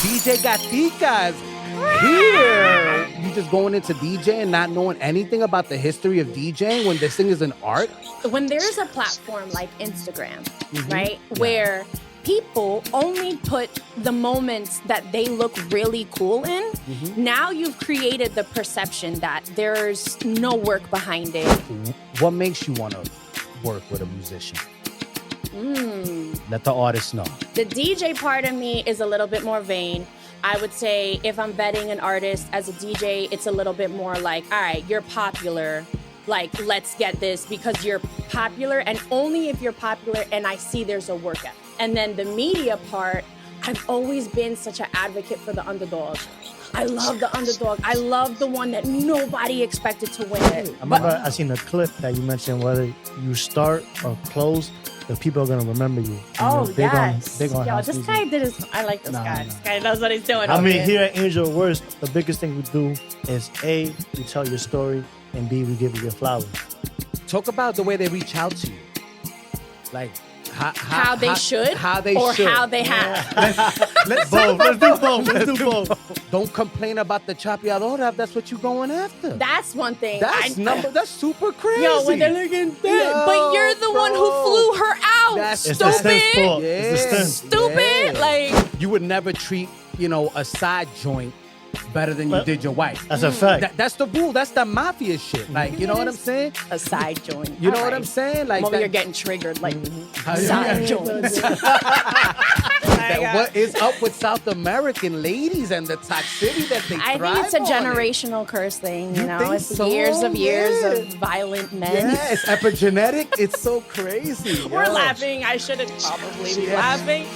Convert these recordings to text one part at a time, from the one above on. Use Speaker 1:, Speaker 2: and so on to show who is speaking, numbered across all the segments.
Speaker 1: DJ Gatica here. You just going into DJing, not knowing anything about the history of DJing when this thing is an art?
Speaker 2: When there's a platform like Instagram, right, where people only put the moments that they look really cool in, now you've created the perception that there's no work behind it.
Speaker 1: What makes you want to work with a musician? Let the artist know.
Speaker 2: The DJ part of me is a little bit more vain. I would say if I'm vetting an artist as a DJ, it's a little bit more like, all right, you're popular. Like, let's get this because you're popular, and only if you're popular and I see there's a work ethic. And then the media part, I've always been such an advocate for the underdog. I love the underdog. I love the one that nobody expected to win it.
Speaker 3: I remember I seen a clip that you mentioned, whether you start or close, the people are gonna remember you.
Speaker 2: Oh,
Speaker 3: big
Speaker 2: yes.
Speaker 3: big on
Speaker 2: Yo,
Speaker 3: house
Speaker 2: this
Speaker 3: music.
Speaker 2: guy did his, I like this guy. This guy knows what he's doing.
Speaker 3: I mean,
Speaker 2: over
Speaker 3: here at Angel of Words, the biggest thing we do is A, we tell your story, and B, we give you your flowers.
Speaker 1: Talk about the way they reach out to you. Like,
Speaker 2: how they should or how they have.
Speaker 1: Let's
Speaker 3: do both.
Speaker 1: Don't complain about the chapeadora if that's what you're going after.
Speaker 2: That's one thing.
Speaker 1: That's super crazy.
Speaker 2: Yo, when they're looking dead, but you're the one who flew her out.
Speaker 1: That's
Speaker 3: It's the stem's fault.
Speaker 1: Yeah.
Speaker 3: It's the stem.
Speaker 2: Stupid.
Speaker 1: Yeah.
Speaker 2: Like,
Speaker 1: you would never treat, a side joint better than you did your wife.
Speaker 3: That's a fact.
Speaker 1: That's the rule. That's the mafia shit. Like, you know what I'm saying?
Speaker 2: a side joint.
Speaker 1: You know what I'm saying? Like,
Speaker 2: You're getting triggered. Like,
Speaker 1: side
Speaker 2: side joints.
Speaker 1: What is up with South American ladies and the toxicity that they
Speaker 2: I
Speaker 1: thrive
Speaker 2: think it's a
Speaker 1: on
Speaker 2: generational curse thing. You know,
Speaker 1: think
Speaker 2: it's
Speaker 1: so?
Speaker 2: years of
Speaker 1: Yeah.
Speaker 2: violent men.
Speaker 1: Yeah, it's epigenetic. It's so crazy.
Speaker 2: We're
Speaker 1: yo.
Speaker 2: laughing. I shouldn't probably be laughing.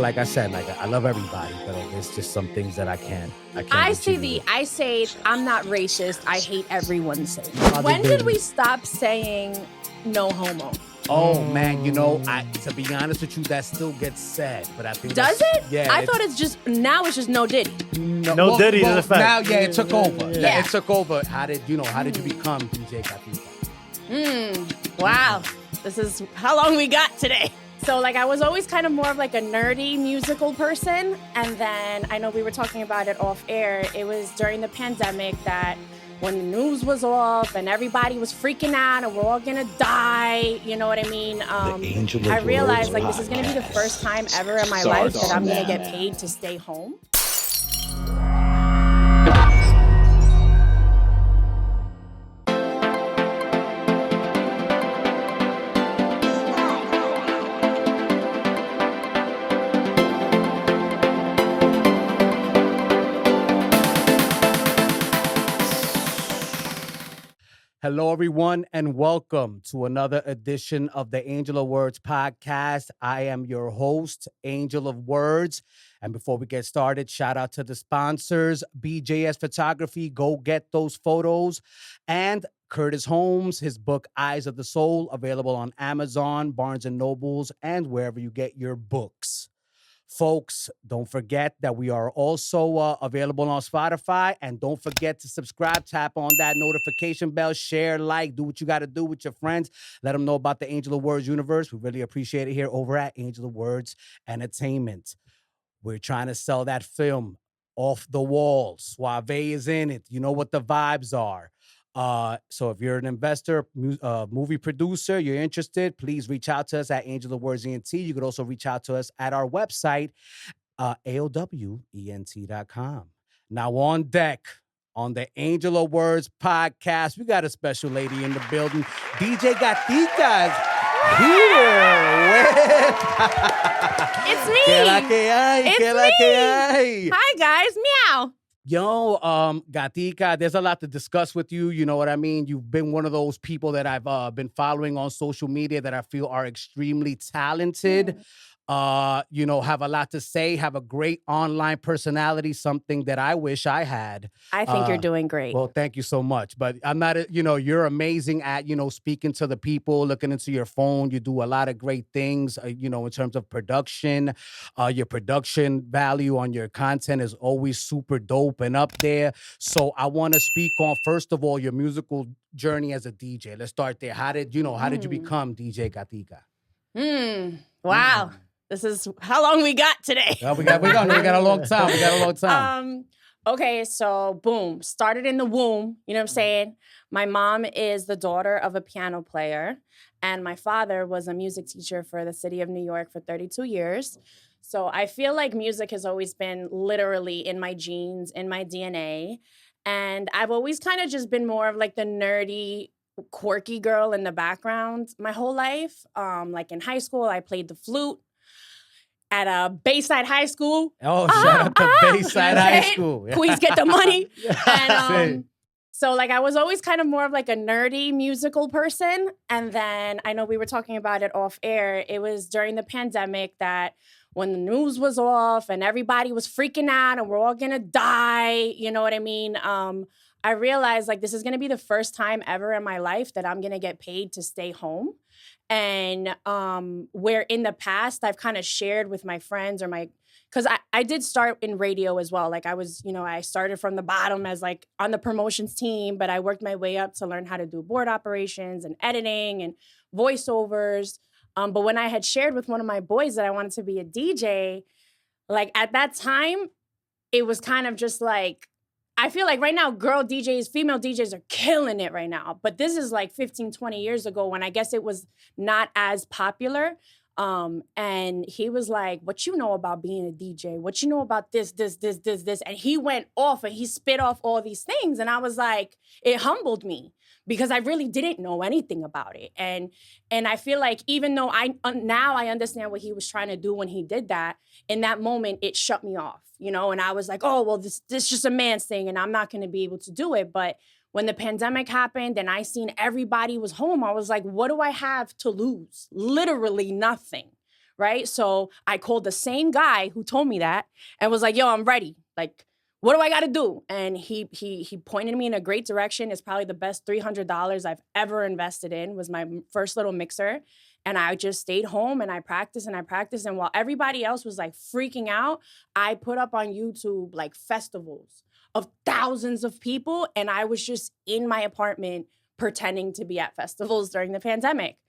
Speaker 1: Like I said, I love everybody, but there's just some things that I can't.
Speaker 2: I say I'm not racist. I hate everyone saying. When
Speaker 3: baby.
Speaker 2: did we stop saying no homo?
Speaker 1: Oh man, to be honest with you, that still gets said, but I think
Speaker 2: Does it?
Speaker 1: Yeah,
Speaker 2: I thought it's just no Diddy.
Speaker 3: No Diddy is a fact.
Speaker 1: Now, it took over.
Speaker 2: Yeah.
Speaker 1: It took over. How did you become DJ Gatica?
Speaker 2: Wow. This is how long we got today. So I was always kind of more of like a nerdy musical person. And then I know we were talking about it off air. It was during the pandemic that when the news was off and everybody was freaking out and we're all gonna die, you know what I mean? I realized this is gonna be the first time ever in my life that I'm gonna get paid to stay home.
Speaker 1: Hello, everyone, and welcome to another edition of the Angel of Words podcast. I am your host, Angel of Words. And before we get started, shout out to the sponsors, BJS Photography, go get those photos, and Curtis Holmes, his book, Eyes of the Soul, available on Amazon, Barnes & Nobles, and wherever you get your books. Folks, don't forget that we are also available on Spotify, and don't forget to subscribe, tap on that notification bell, share, do what you got to do with your friends. Let them know about the Angel of Words universe. We really appreciate it here over at Angel of Words Entertainment. We're trying to sell that film, Off the Wall. Suave is in it. You know what the vibes are. So if you're an investor, movie producer, you're interested, please reach out to us at Angel of Words ENT. You could also reach out to us at our website, AOWENT.com. Now on deck on the Angel of Words podcast, we got a special lady in the building. DJ Gatica here.
Speaker 2: It's me.
Speaker 1: ¿Qué la que hay?
Speaker 2: It's
Speaker 1: ¿Qué la que hay?
Speaker 2: Hi, guys. Meow.
Speaker 1: Yo, Gatica, there's a lot to discuss with you. You know what I mean? You've been one of those people that I've been following on social media that I feel are extremely talented. Have a lot to say, have a great online personality, something that I wish I had.
Speaker 2: I think you're doing great.
Speaker 1: Well, thank you so much. But I'm not, you're amazing at, speaking to the people, looking into your phone. You do a lot of great things, in terms of production. Your production value on your content is always super dope and up there. So I want to speak on, first of all, your musical journey as a DJ. Let's start there. How did you become DJ Gatica?
Speaker 2: Wow. This is how long we got today.
Speaker 1: Yeah, we got a long time. We got a long time.
Speaker 2: Okay, so boom, started in the womb. You know what I'm saying? My mom is the daughter of a piano player, and my father was a music teacher for the city of New York for 32 years. So I feel like music has always been literally in my genes, in my DNA. And I've always kind of just been more of like the nerdy, quirky girl in the background my whole life. Like in high school, I played the flute at a Bayside High School.
Speaker 1: Oh, shout out to Bayside High School.
Speaker 2: Queens get the money.
Speaker 1: Say.
Speaker 2: And so like I was always kind of more of like a nerdy musical person. And then I know we were talking about it off air. It was during the pandemic that when the news was off and everybody was freaking out and we're all gonna die, you know what I mean? I realized like this is gonna be the first time ever in my life that I'm gonna get paid to stay home. And where in the past I've kind of shared with my friends or because I did start in radio as well. Like I was, I started from the bottom as like on the promotions team, but I worked my way up to learn how to do board operations and editing and voiceovers. But when I had shared with one of my boys that I wanted to be a DJ, like at that time, it was kind of just like, I feel like right now, girl DJs, female DJs are killing it right now. But this is like 15, 20 years ago when I guess it was not as popular. And he was like, what you know about being a DJ? What you know about this? And he went off and he spit off all these things. And I was like, it humbled me because I really didn't know anything about it. And I feel like even though now I understand what he was trying to do when he did that, in that moment, it shut me off, and I was like, oh, well, this is just a man's thing and I'm not going to be able to do it. But when the pandemic happened and I seen everybody was home, I was like, what do I have to lose? Literally nothing, right? So I called the same guy who told me that and was like, yo, I'm ready. Like, what do I got to do? And he pointed me in a great direction. It's probably the best $300 I've ever invested in was my first little mixer. And I just stayed home and I practiced and I practiced. And while everybody else was like freaking out, I put up on YouTube like festivals of thousands of people. And I was just in my apartment pretending to be at festivals during the pandemic.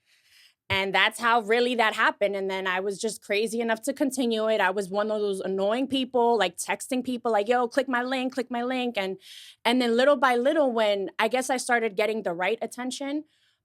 Speaker 2: And that's how really that happened. And then I was just crazy enough to continue it. I was one of those annoying people, like texting people like, yo, click my link. And then little by little, when I guess I started getting the right attention,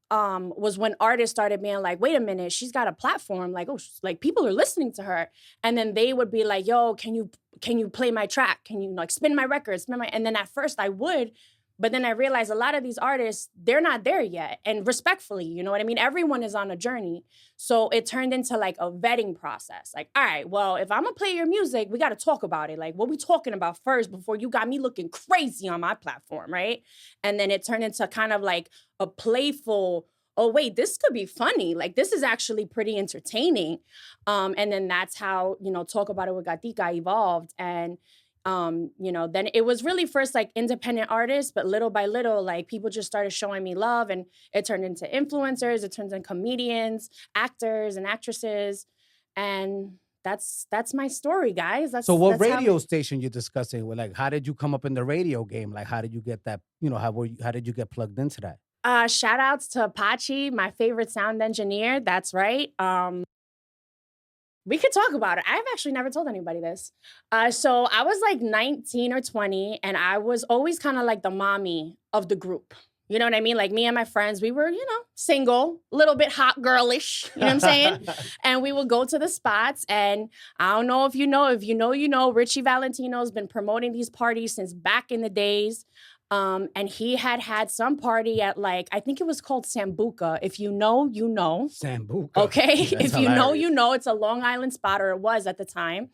Speaker 2: was when artists started being like, wait a minute, she's got a platform. Like, oh, like people are listening to her. And then they would be like, yo, can you play my track? Can you like spin my record? And then at first I would, but then I realized a lot of these artists, they're not there yet. And respectfully, you know what I mean? Everyone is on a journey. So it turned into like a vetting process. Like, all right, well, if I'm gonna play your music, we gotta talk about it. Like, what we talking about first before you got me looking crazy on my platform, right? And then it turned into kind of like a playful, oh, wait, this could be funny. Like, this is actually pretty entertaining. And then that's how, Talk About It with Gatica evolved. And then it was really first like independent artists, but little by little, like people just started showing me love and it turned into influencers, it turns into comedians, actors and actresses. And that's my story, guys.
Speaker 1: So what radio station you discussing with? Like, how did you come up in the radio game? Like, how did you get that, how did you get plugged into that?
Speaker 2: Shout outs to Apache, my favorite sound engineer. That's right. We could talk about it. I've actually never told anybody this. So I was like 19 or 20, and I was always kind of like the mommy of the group. You know what I mean? Like me and my friends, we were, single, a little bit hot girlish, you know what I'm saying? And we would go to the spots, and I don't know if you know, Richie Valentino's been promoting these parties since back in the days. And he had some party at like, I think it was called Sambuca. If you know, you know.
Speaker 1: Sambuca.
Speaker 2: Okay.
Speaker 1: That's
Speaker 2: if you
Speaker 1: hilarious.
Speaker 2: know, you know. It's a Long Island spot, or it was at the time.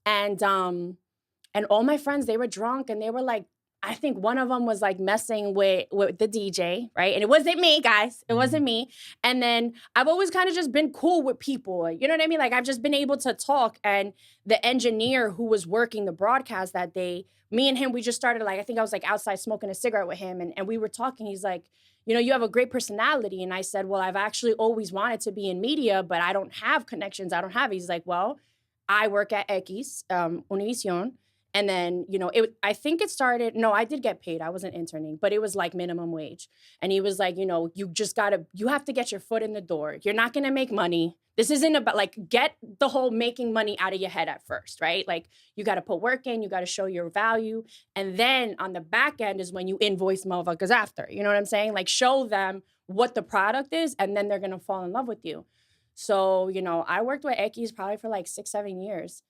Speaker 2: And all my friends, they were drunk and they were like, I think one of them was like messing with the DJ, right? And it wasn't me, guys. It wasn't me. And then I've always kind of just been cool with people. You know what I mean? Like I've just been able to talk. And the engineer who was working the broadcast that day, me and him, we just started like, I think I was like outside smoking a cigarette with him. And we were talking. He's like, you have a great personality. And I said, well, I've actually always wanted to be in media, but I don't have connections. I don't have it. He's like, well, I work at X, Univision. And then, I think it started, no, I did get paid. I wasn't interning, but it was like minimum wage. And he was like, you have to get your foot in the door. You're not going to make money. This isn't about like, get the whole making money out of your head at first, right? Like you got to put work in, you got to show your value. And then on the back end is when you invoice motherfuckers after, you know what I'm saying? Like show them what the product is, and then they're going to fall in love with you. So, I worked with Eckies probably for like 6-7 years.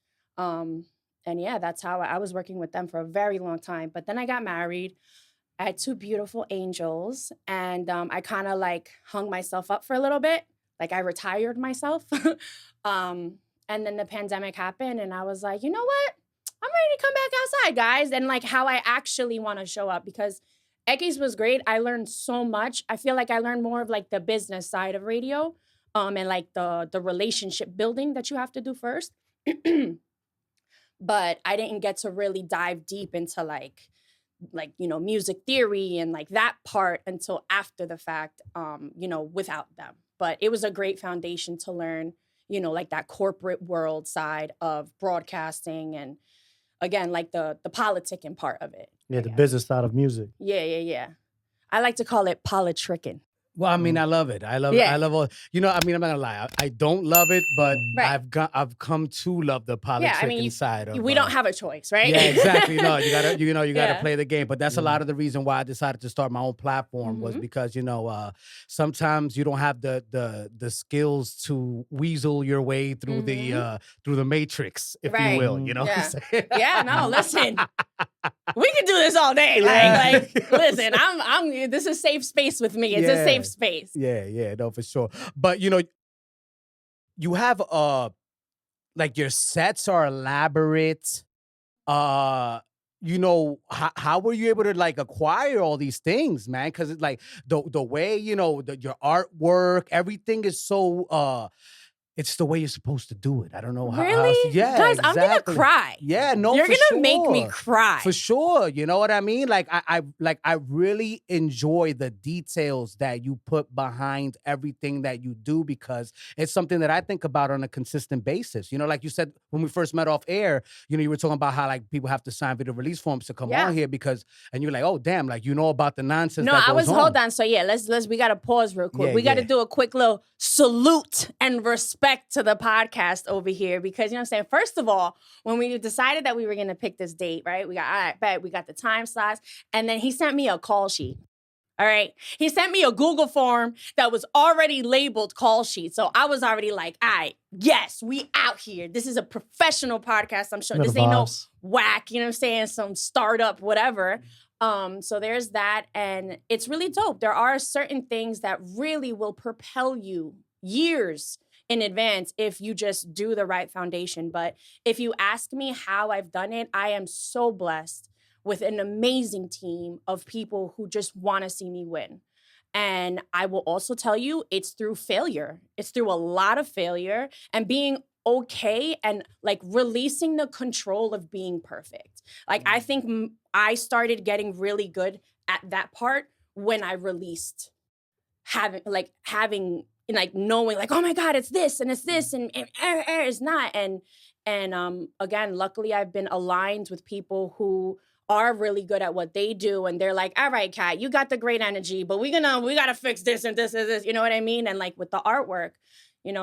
Speaker 2: And yeah, that's how I was working with them for a very long time. But then I got married. I had 2 beautiful angels, and I kind of like hung myself up for a little bit. Like I retired myself. And then the pandemic happened, and I was like, you know what? I'm ready to come back outside, guys. And like how I actually want to show up, because Eckies was great. I learned so much. I feel like I learned more of like the business side of radio, and like the relationship building that you have to do first. But I didn't get to really dive deep into like music theory and like that part until after the fact, without them. But it was a great foundation to learn, like that corporate world side of broadcasting, and again, like the politicking part of it.
Speaker 3: Yeah, the business side of music.
Speaker 2: Yeah. I like to call it politricking.
Speaker 1: Well, I mean, I love it. I love all. I'm not gonna lie. I don't love it, but
Speaker 2: Right.
Speaker 1: I've come to love the politicking side of.
Speaker 2: We don't have a choice, right?
Speaker 1: Yeah, exactly. No, you gotta play the game. But that's a lot of the reason why I decided to start my own platform was because sometimes you don't have the skills to weasel your way through the matrix, if you will. You know.
Speaker 2: Yeah.
Speaker 1: What I'm saying?
Speaker 2: Yeah. No, listen. We can do this all day. Like listen, I'm this is safe space with me. It's a safe space.
Speaker 1: Yeah, no, for sure. But you have like your sets are elaborate. How were you able to like acquire all these things, man? Because it's like the way your artwork, everything is so it's the way you're supposed to do it. I don't know how.
Speaker 2: Really?
Speaker 1: Yeah,
Speaker 2: guys,
Speaker 1: exactly.
Speaker 2: I'm gonna cry.
Speaker 1: Yeah, no,
Speaker 2: you're
Speaker 1: for
Speaker 2: gonna make me
Speaker 1: sure.
Speaker 2: cry
Speaker 1: For sure. You know what I mean? Like I really enjoy the details that you put behind everything that you do, because it's something that I think about on a consistent basis. Like you said when we first met off air, you were talking about how like people have to sign video release forms to come on here and you're like, oh damn, like about the nonsense.
Speaker 2: No,
Speaker 1: that goes
Speaker 2: hold on. So yeah, let's we gotta pause real quick. We gotta do a quick little salute and respect to the podcast over here, because you know what I'm saying? First of all, when we decided that we were gonna pick this date, right? We got the time slots, and then he sent me a call sheet. All right. He sent me a Google form that was already labeled call sheet. So I was already like, all right, yes, we out here. This is a professional podcast. I'm sure this ain't no whack, you know what I'm saying? Some startup, whatever. So there's that. And it's really dope. There are certain things that really will propel you years in advance if you just do the right foundation. But if you ask me how I've done it, I am so blessed with an amazing team of people who just want to see me win. And I will also tell you, it's through failure. It's through a lot of failure and being okay and like releasing the control of being perfect. Like I think I started getting really good at that part when I released having knowing like, oh my God, it's this and it's not. And again, luckily I've been aligned with people who are really good at what they do. And they're like, all right, Kat, you got the great energy, but we got to fix this and this and this. You know what I mean? And like with the artwork,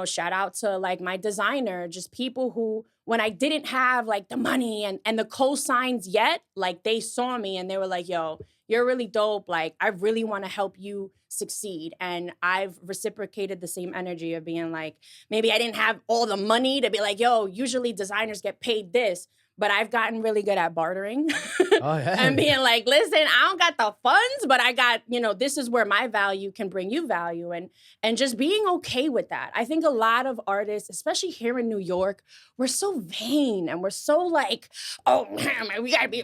Speaker 2: shout out to like my designer, just people who, when I didn't have like the money and the cosigns yet, like they saw me and they were like, yo, you're really dope. Like, I really want to help you succeed. And I've reciprocated the same energy of being like, maybe I didn't have all the money to be like, yo, usually designers get paid this. But I've gotten really good at bartering and being like, listen, I don't got the funds, but I got, this is where my value can bring you value, and just being okay with that. I think a lot of artists, especially here in New York, we're so vain and we're so like, oh, man, we got to be,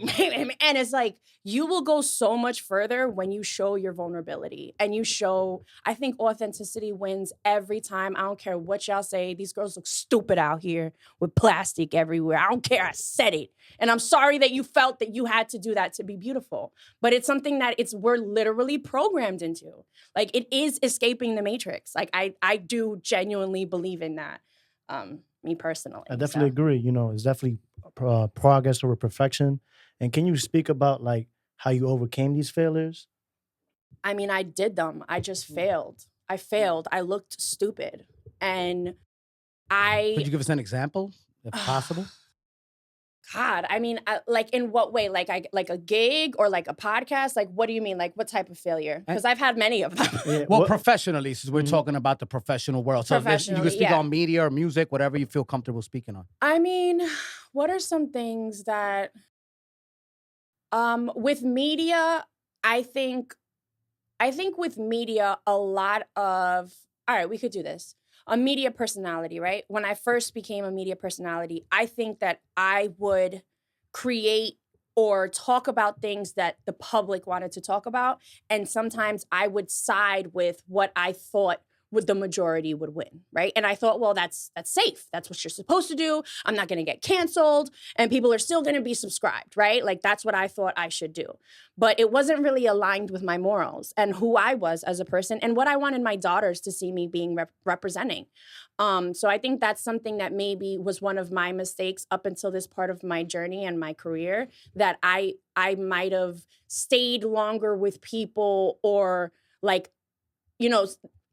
Speaker 2: and it's like, you will go so much further when you show your vulnerability and you show, I think authenticity wins every time. I don't care what y'all say. These girls look stupid out here with plastic everywhere. I don't care. I said it. And I'm sorry that you felt that you had to do that to be beautiful. But it's something that we're literally programmed into. Like, it is escaping the matrix. Like, I do genuinely believe in that. me personally.
Speaker 3: I definitely agree. You know, it's definitely progress over perfection. And can you speak about like how you overcame these failures?
Speaker 2: I mean, I did them. I just failed. I failed. I looked stupid. And
Speaker 1: Could
Speaker 2: I
Speaker 1: you give us an example, if possible?
Speaker 2: God, I mean, like in what way? Like a gig or like a podcast? Like what do you mean? Like what type of failure? Because I've had many of them.
Speaker 3: Yeah,
Speaker 1: Well, professionally, since we're
Speaker 3: Mhm.
Speaker 1: talking about the professional world. So you can
Speaker 2: Professionally,
Speaker 1: speak
Speaker 2: yeah.
Speaker 1: on media or music, whatever you feel comfortable speaking on.
Speaker 2: I mean, what are some things that with media, I think with media a lot of all right, we could do this. A media personality, right? When I first became a media personality, I think that I would create or talk about things that the public wanted to talk about. And sometimes I would side with what I thought would the majority would win, right? And I thought, well, that's safe. That's what you're supposed to do. I'm not going to get canceled and people are still going to be subscribed, right? Like that's what I thought I should do. But it wasn't really aligned with my morals and who I was as a person and what I wanted my daughters to see me being representing. So I think that's something that maybe was one of my mistakes up until this part of my journey and my career, that I might have stayed longer with people or like, you know,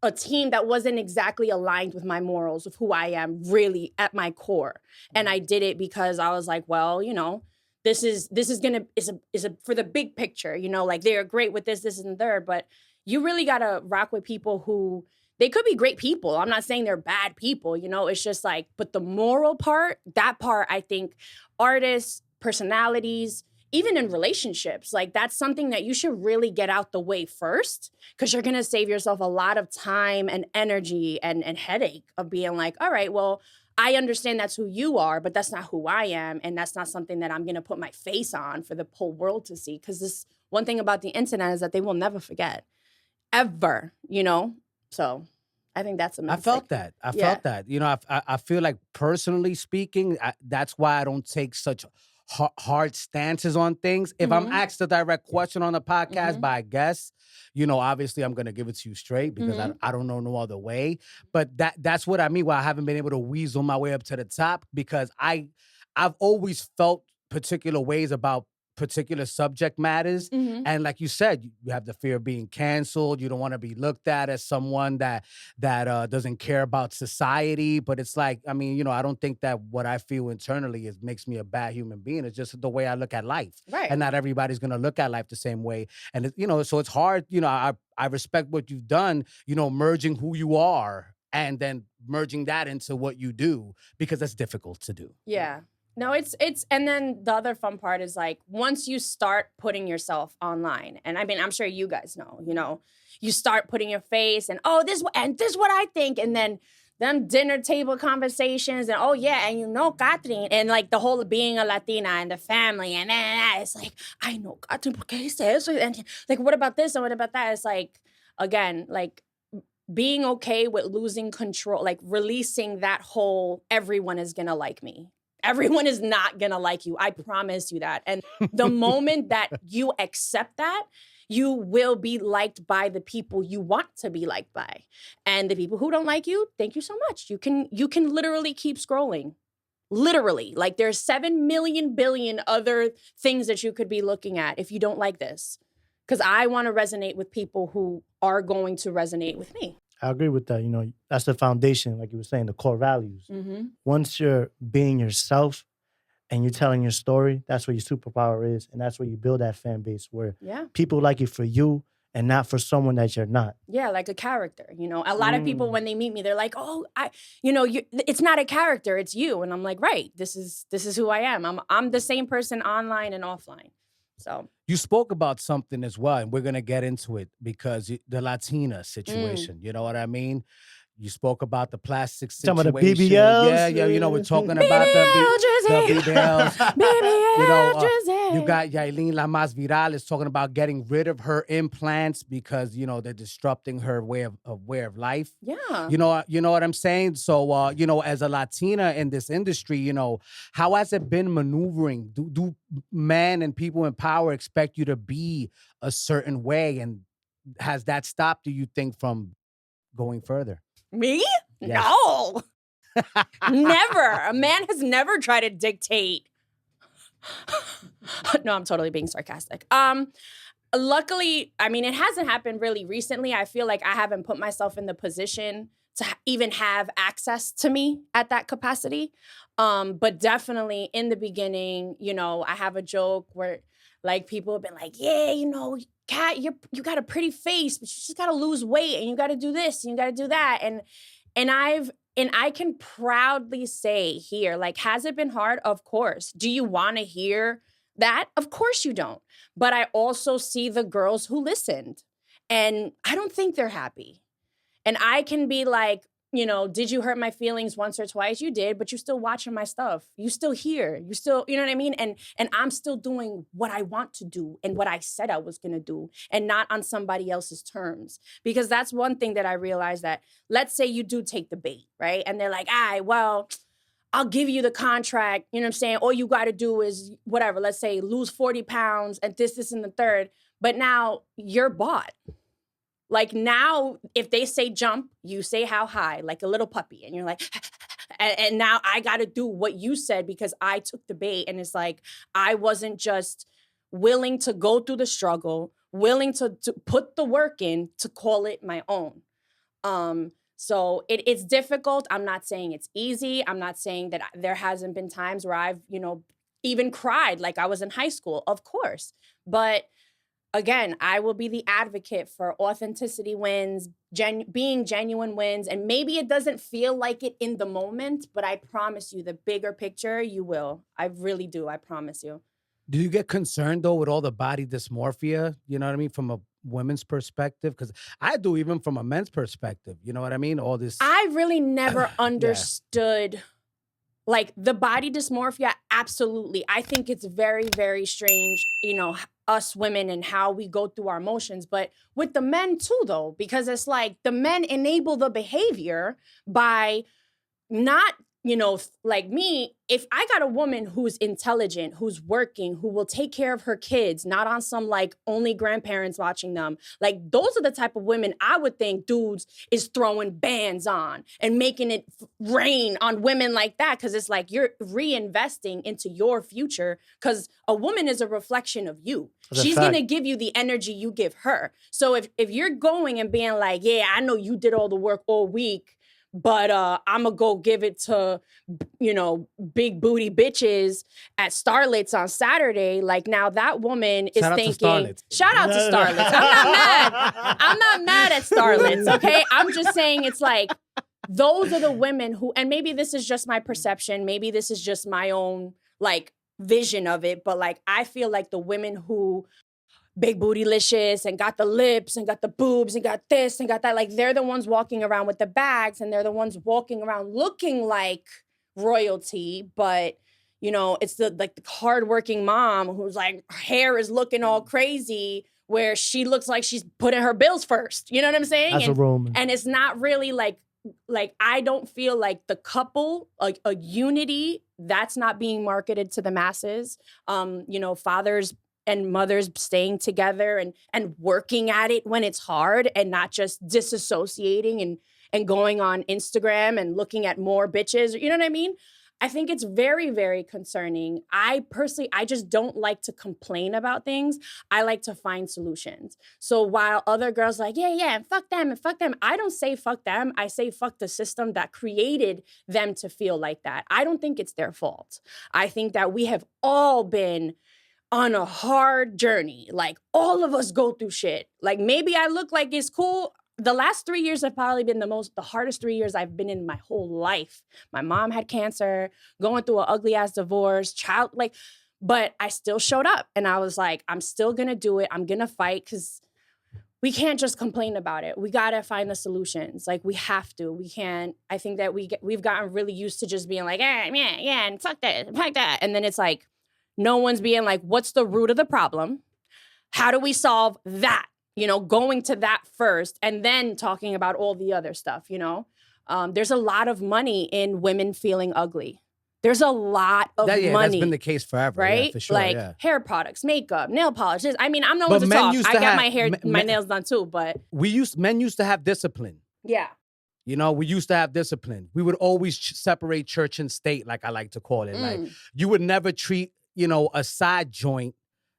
Speaker 2: a team that wasn't exactly aligned with my morals of who I am really at my core. And I did it because I was like, well, you know, this is a for the big picture, you know, like they're great with this and third, but you really gotta rock with people who they could be great people. I'm not saying they're bad people, you know, it's just like, but the moral part, that part, I think artists, personalities, even in relationships, like that's something that you should really get out the way first, because you're going to save yourself a lot of time and energy and headache of being like, all right, well, I understand that's who you are, but that's not who I am. And that's not something that I'm going to put my face on for the whole world to see. Because this one thing about the internet is that they will never forget, ever, you know? So I think that's a mistake.
Speaker 1: I felt that. I felt that. You know, I feel like personally speaking, that's why I don't take such hard stances on things. If I'm asked a direct question on the podcast by a guest, you know, obviously I'm gonna give it to you straight because I don't know no other way. But that's what I mean. Why I haven't been able to weasel my way up to the top because I've always felt particular ways about particular subject matters. And like you said, you have the fear of being canceled. You don't want to be looked at as someone that doesn't care about society. But it's like, I mean, you know, I don't think that what I feel internally makes me a bad human being. It's just the way I look at life.
Speaker 2: Right.
Speaker 1: And not everybody's gonna look at life the same way. And you know, so it's hard. You know, I respect what you've done. You know, merging who you are and then merging that into what you do because that's difficult to do.
Speaker 2: Yeah. No, it's and then the other fun part is like once you start putting yourself online, and I mean I'm sure you guys know, you know, you start putting your face and this is what I think, and then them dinner table conversations and oh yeah, and you know Catherine, and like the whole being a Latina and the family and it's like I know Catherine porque dice eso, and like what about this and what about that? It's like again like being okay with losing control, like releasing that whole everyone is gonna like me. Everyone is not gonna like you. I promise you that. And the moment that you accept that, you will be liked by the people you want to be liked by. And the people who don't like you, thank you so much. You can literally keep scrolling. Literally. Like there's 7 million billion other things that you could be looking at if you don't like this. Because I want to resonate with people who are going to resonate with me.
Speaker 3: I agree with that. You know, that's the foundation, like you were saying, the core values. Once you're being yourself and you're telling your story, that's where your superpower is. And that's where you build that fan base where people like you for you and not for someone that you're not.
Speaker 2: Yeah, like a character, you know. A lot of people, when they meet me, they're like, oh, it's not a character, it's you. And I'm like, right, this is who I am. I'm the same person online and offline. So
Speaker 1: you spoke about something as well, and we're gonna get into it because the Latina situation. You know what I mean? You spoke about the plastic situation.
Speaker 3: Some of the BBLs.
Speaker 1: Yeah. You know, we're talking about the BBLs. You know, you got Yailin La Más Viral is talking about getting rid of her implants because you know they're disrupting her way of life.
Speaker 2: Yeah.
Speaker 1: You know what I'm saying? So you know, as a Latina in this industry, you know, how has it been maneuvering? Do men and people in power expect you to be a certain way, and has that stopped, do you think, from going further?
Speaker 2: Me?
Speaker 1: Yes.
Speaker 2: No. Never. A man has never tried to dictate. No, I'm totally being sarcastic. Luckily, I mean, it hasn't happened really recently. I feel like I haven't put myself in the position to even have access to me at that capacity. But definitely in the beginning, you know, I have a joke where like people have been like, yeah, you know, Kat, you got a pretty face, but you just got to lose weight and you got to do this and you got to do that. And I can proudly say here, like, has it been hard? Of course. Do you want to hear that? Of course you don't. But I also see the girls who listened and I don't think they're happy. And I can be like, you know, did you hurt my feelings once or twice? You did, but you're still watching my stuff. You still here. You still, you know what I mean? And I'm still doing what I want to do and what I said I was going to do and not on somebody else's terms. Because that's one thing that I realized that, let's say you do take the bait, right? And they're like, all right, well, I'll give you the contract. You know what I'm saying? All you got to do is whatever. Let's say lose 40 pounds and this, and the third. But now you're bought. Like now, if they say jump, you say how high, like a little puppy. And you're like, and now I got to do what you said because I took the bait. And it's like, I wasn't just willing to go through the struggle, willing to put the work in to call it my own. So it's difficult. I'm not saying it's easy. I'm not saying that there hasn't been times where I've, you know, even cried like I was in high school, of course. But again, I will be the advocate for authenticity wins, being genuine wins. And maybe it doesn't feel like it in the moment, but I promise you the bigger picture, you will. I really do. I promise you.
Speaker 1: Do you get concerned, though, with all the body dysmorphia, you know what I mean, from a women's perspective? Because I do, even from a men's perspective, you know what I mean? All this.
Speaker 2: I really never understood, like, the body dysmorphia, absolutely. I think it's very, very strange, you know, us women and how we go through our emotions. But with the men, too, though, because it's like the men enable the behavior by not, you know, like me, if I got a woman who's intelligent, who's working, who will take care of her kids, not on some like only grandparents watching them, like those are the type of women I would think dudes is throwing bands on and making it rain on women like that. Cause it's like you're reinvesting into your future because a woman is a reflection of you. She's going to give you the energy you give her. So if you're going and being like, yeah, I know you did all the work all week, but I'm going to go give it to, you know, big booty bitches at Starlets on Saturday. Like now that woman is thinking, shout out to Starlets. I'm not mad. I'm not mad at Starlets, okay? I'm just saying it's like, those are the women who, and maybe this is just my perception. Maybe this is just my own like vision of it. But like, I feel like the women who big bootylicious and got the lips and got the boobs and got this and got that. Like they're the ones walking around with the bags and they're the ones walking around looking like royalty. But, you know, it's the like the hardworking mom who's like, her hair is looking all crazy where she looks like she's putting her bills first. You know what I'm saying?
Speaker 3: That's a Roman.
Speaker 2: And it's not really like I don't feel like the couple, like a unity, that's not being marketed to the masses. You know, fathers and mothers staying together and working at it when it's hard and not just disassociating and going on Instagram and looking at more bitches. You know what I mean? I think it's very, very concerning. I just don't like to complain about things. I like to find solutions. So while other girls like, yeah, and fuck them, I don't say fuck them. I say fuck the system that created them to feel like that. I don't think it's their fault. I think that we have all been on a hard journey. Like all of us go through shit. Like maybe I look like it's cool. The last 3 years have probably been the hardest 3 years I've been in my whole life. My mom had cancer, going through an ugly ass divorce, but I still showed up and I was like, I'm still gonna do it. I'm gonna fight because we can't just complain about it. We gotta find the solutions. Like we have to. We can't. I think that we've gotten really used to just being like, yeah, and fuck that. And then it's like, no one's being like, what's the root of the problem? How do we solve that? You know, going to that first and then talking about all the other stuff, you know? There's a lot of money in women feeling ugly. There's a lot of money.
Speaker 1: That's been the case forever,
Speaker 2: right?
Speaker 1: Yeah, for sure,
Speaker 2: like hair products, makeup, nail polish. I mean, I'm no one to talk. I got my hair, my nails done too, but
Speaker 1: men used to have discipline.
Speaker 2: Yeah.
Speaker 1: You know, we used to have discipline. We would always separate church and state, like I like to call it. Like, you would never treat, you know, a side joint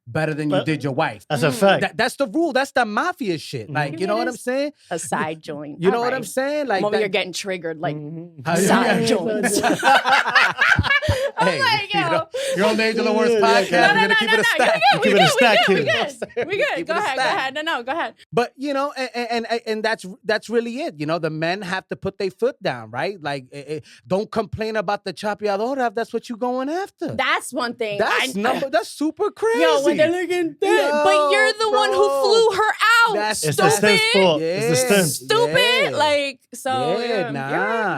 Speaker 1: better than you did your wife.
Speaker 3: That's a fact.
Speaker 1: That's the rule. That's the mafia shit. Like, you know what I'm saying?
Speaker 2: A side joint.
Speaker 1: You know what I'm saying? Like,
Speaker 2: I'm over here getting triggered. Like,
Speaker 1: side joints. Hey,
Speaker 2: like, yo.
Speaker 1: You're on the Angel of Words podcast. We're gonna keep it a stack.
Speaker 3: Keep it a stack here.
Speaker 2: We good. Go ahead. No, go ahead.
Speaker 1: But you know, and that's really it. You know, the men have to put their foot down, right? Like, don't complain about the chapeadora if that's what you're going after.
Speaker 2: That's one thing.
Speaker 1: That's super crazy.
Speaker 2: Yo, when they're looking that, but you're the one who flew her out.
Speaker 3: It's the Stim's fault.
Speaker 1: Yeah,
Speaker 3: it's the Stim.
Speaker 2: Stupid.
Speaker 1: Yeah.
Speaker 2: Like, so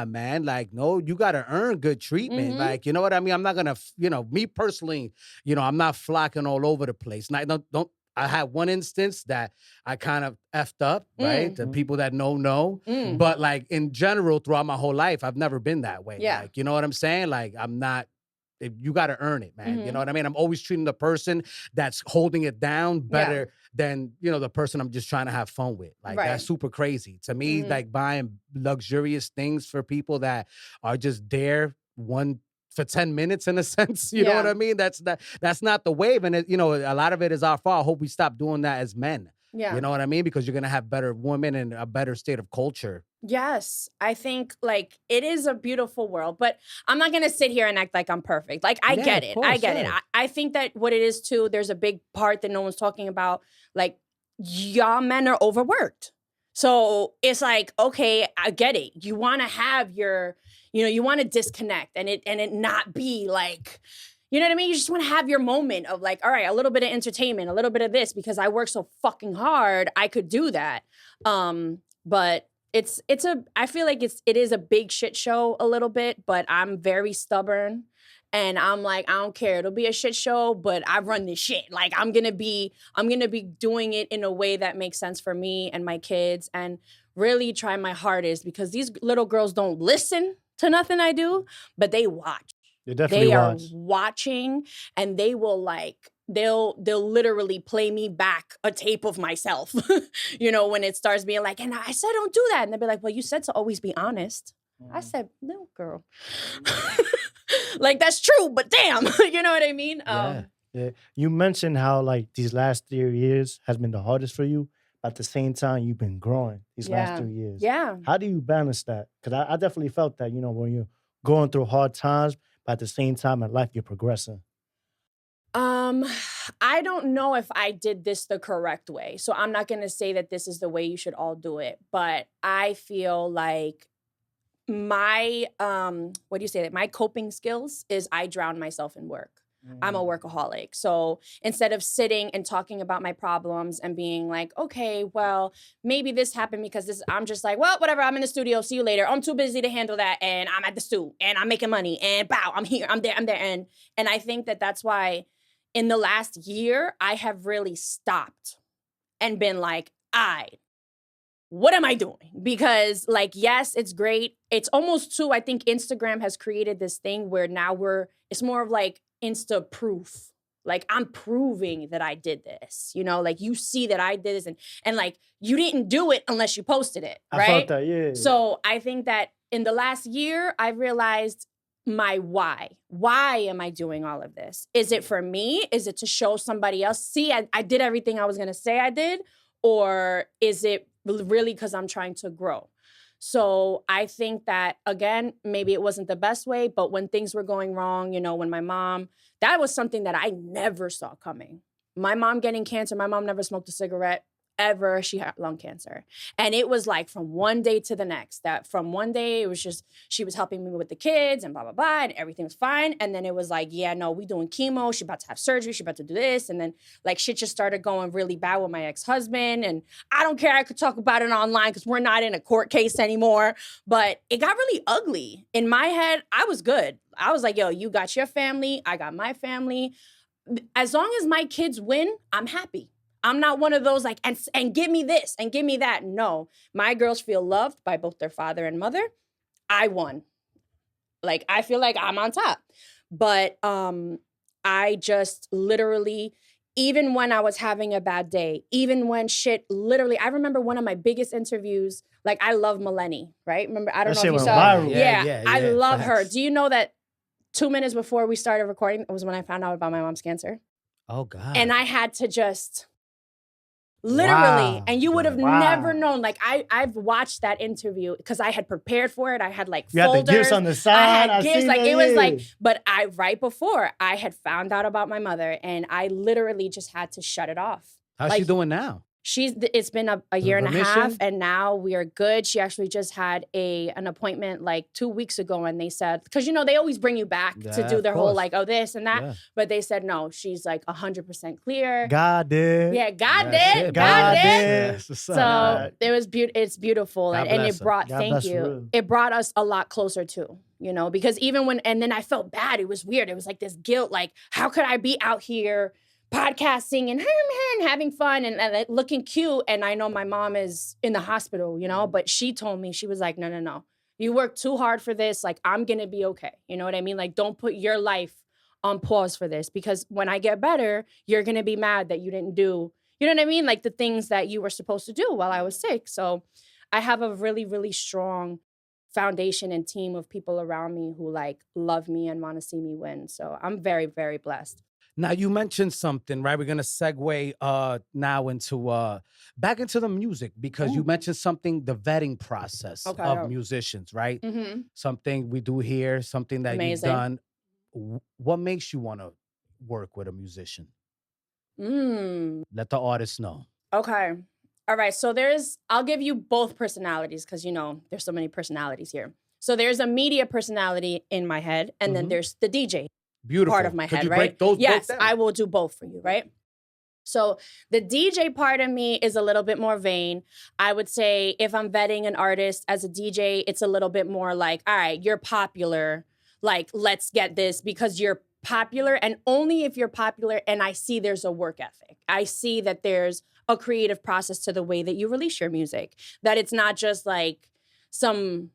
Speaker 1: man. Like, no, you gotta earn good treatment. Like, you know what I mean? I'm not gonna, you know, me personally, you know, I'm not flocking all over the place. Not, don't. I had one instance that I kind of effed up, right? The people that know. But like in general, throughout my whole life, I've never been that way.
Speaker 2: Yeah.
Speaker 1: Like, you know what I'm saying? Like, I'm not. You got to earn it, man. You know what I mean? I'm always treating the person that's holding it down better than, you know, the person I'm just trying to have fun with. Like, that's super crazy. To me, like buying luxurious things for people that are just there for 10 minutes in a sense. You know what I mean? That's not the wave. And, you know, a lot of it is our fault. I hope we stop doing that as men.
Speaker 2: Yeah.
Speaker 1: You know what I mean? Because you're going to have better women and a better state of culture.
Speaker 2: Yes, I think like it is a beautiful world, but I'm not going to sit here and act like I'm perfect. Like I get it. I get it. I think that what it is too, there's a big part that no one's talking about. Like y'all men are overworked. So it's like, okay, I get it. You want to have your, you know, you want to disconnect and it not be like, you know what I mean? You just want to have your moment of like, all right, a little bit of entertainment, a little bit of this, because I work so fucking hard. I could do that. But I feel like it is a big shit show a little bit, but I'm very stubborn and I'm like, I don't care. It'll be a shit show, but I run this shit. Like I'm going to be doing it in a way that makes sense for me and my kids and really try my hardest because these little girls don't listen to nothing I do, but they watch.
Speaker 3: They
Speaker 2: are watching and they will like, they'll literally play me back a tape of myself, you know, when it starts being like, and I said, don't do that. And they'll be like, well, you said to always be honest. I said, no, girl. Like, that's true, but damn, you know what I mean?
Speaker 3: Yeah. You mentioned how like these last 3 years has been the hardest for you. At the same time, you've been growing these last 3 years.
Speaker 2: Yeah.
Speaker 3: How do you balance that? Because I definitely felt that, you know, when you're going through hard times, but at the same time in life, you're progressing.
Speaker 2: I don't know if I did this the correct way. So I'm not going to say that this is the way you should all do it. But I feel like my, my coping skills is I drown myself in work. I'm a workaholic. So instead of sitting and talking about my problems and being like, okay, well, maybe this happened because this, I'm just like, well, whatever. I'm in the studio. See you later. I'm too busy to handle that. And I'm at the stew and I'm making money and bow, I'm here. I'm there. And I think that that's why in the last year, I have really stopped and been like, what am I doing? Because like, yes, it's great. It's almost too, I think Instagram has created this thing where now it's more of like Insta proof. Like I'm proving that I did this, you know, like you see that I did this and like you didn't do it unless you posted it, right?
Speaker 3: I felt that, yeah.
Speaker 2: So I think that in the last year, I've realized my why. Why am I doing all of this? Is it for me? Is it to show somebody else? See, I did everything I was going to say I did. Or is it really because I'm trying to grow? So I think that, again, maybe it wasn't the best way, but when things were going wrong, you know, when my mom, that was something that I never saw coming. My mom getting cancer, my mom never smoked a cigarette ever. She had lung cancer. And it was like from one day to the next, that from one day, it was just, she was helping me with the kids and blah, blah, blah, and everything was fine. And then it was like, yeah, no, we doing chemo. She about to have surgery. She about to do this. And then like shit just started going really bad with my ex-husband. And I don't care. I could talk about it online because we're not in a court case anymore. But it got really ugly. In my head, I was good. I was like, yo, you got your family. I got my family. As long as my kids win, I'm happy. I'm not one of those like, and give me this and give me that. No, my girls feel loved by both their father and mother. I won. Like, I feel like I'm on top. But I just literally, even when I was having a bad day, even when shit literally, I remember one of my biggest interviews, like I love Melanie, right? Remember, I don't know if you saw.
Speaker 3: Viral.
Speaker 2: Yeah, I love her. Do you know that 2 minutes before we started recording was when I found out about my mom's cancer?
Speaker 1: Oh, God.
Speaker 2: And I had to just literally,
Speaker 1: Wow.
Speaker 2: and you would have never known. Like I've watched that interview because I had prepared for it. I had like
Speaker 3: You
Speaker 2: folders.
Speaker 3: had the gifts on the side.
Speaker 2: I had gifts. Like it was like, but right before I had found out about my mother, and I literally just had to shut it off.
Speaker 1: How's she doing now?
Speaker 2: It's been a year and a half,
Speaker 1: Remission?
Speaker 2: and now we are good. She actually just had an appointment like 2 weeks ago, and they said, because they always bring you back to do their whole like, oh, this and that. Yeah. But they said no, she's like 100% clear.
Speaker 3: God did.
Speaker 2: Yeah, God did. God did. So it's beautiful, and it brought it brought us a lot closer too. Because even and then I felt bad. It was weird. It was like this guilt, like how could I be out here podcasting and having fun and looking cute, and I know my mom is in the hospital, but she told me, she was like, no, you work too hard for this, like I'm gonna be okay, you know what I mean? Like don't put your life on pause for this, because when I get better, you're gonna be mad that you didn't do, you know what I mean, like the things that you were supposed to do while I was sick. So I have a really, really strong foundation and team of people around me who like love me and want to see me win. So I'm very, very blessed.
Speaker 1: Now, you mentioned something, right? We're going to segue now into back into the music, because you mentioned something, the vetting process of musicians, right? Mm-hmm. Something we do here, something that you've done. What makes you want to work with a musician? Let the artist know.
Speaker 2: Okay. All right. So I'll give you both personalities, because, there's so many personalities here. So there's a media personality in my head, and then there's the DJ.
Speaker 1: Beautiful.
Speaker 2: Part of my head,
Speaker 1: you
Speaker 2: right?
Speaker 1: Break those
Speaker 2: yes,
Speaker 1: both down?
Speaker 2: I will do both for you, right? So the DJ part of me is a little bit more vain. I would say if I'm vetting an artist as a DJ, it's a little bit more like, all right, you're popular. Like, let's get this because you're popular, and only if you're popular and I see there's a work ethic. I see that there's a creative process to the way that you release your music, that it's not just like some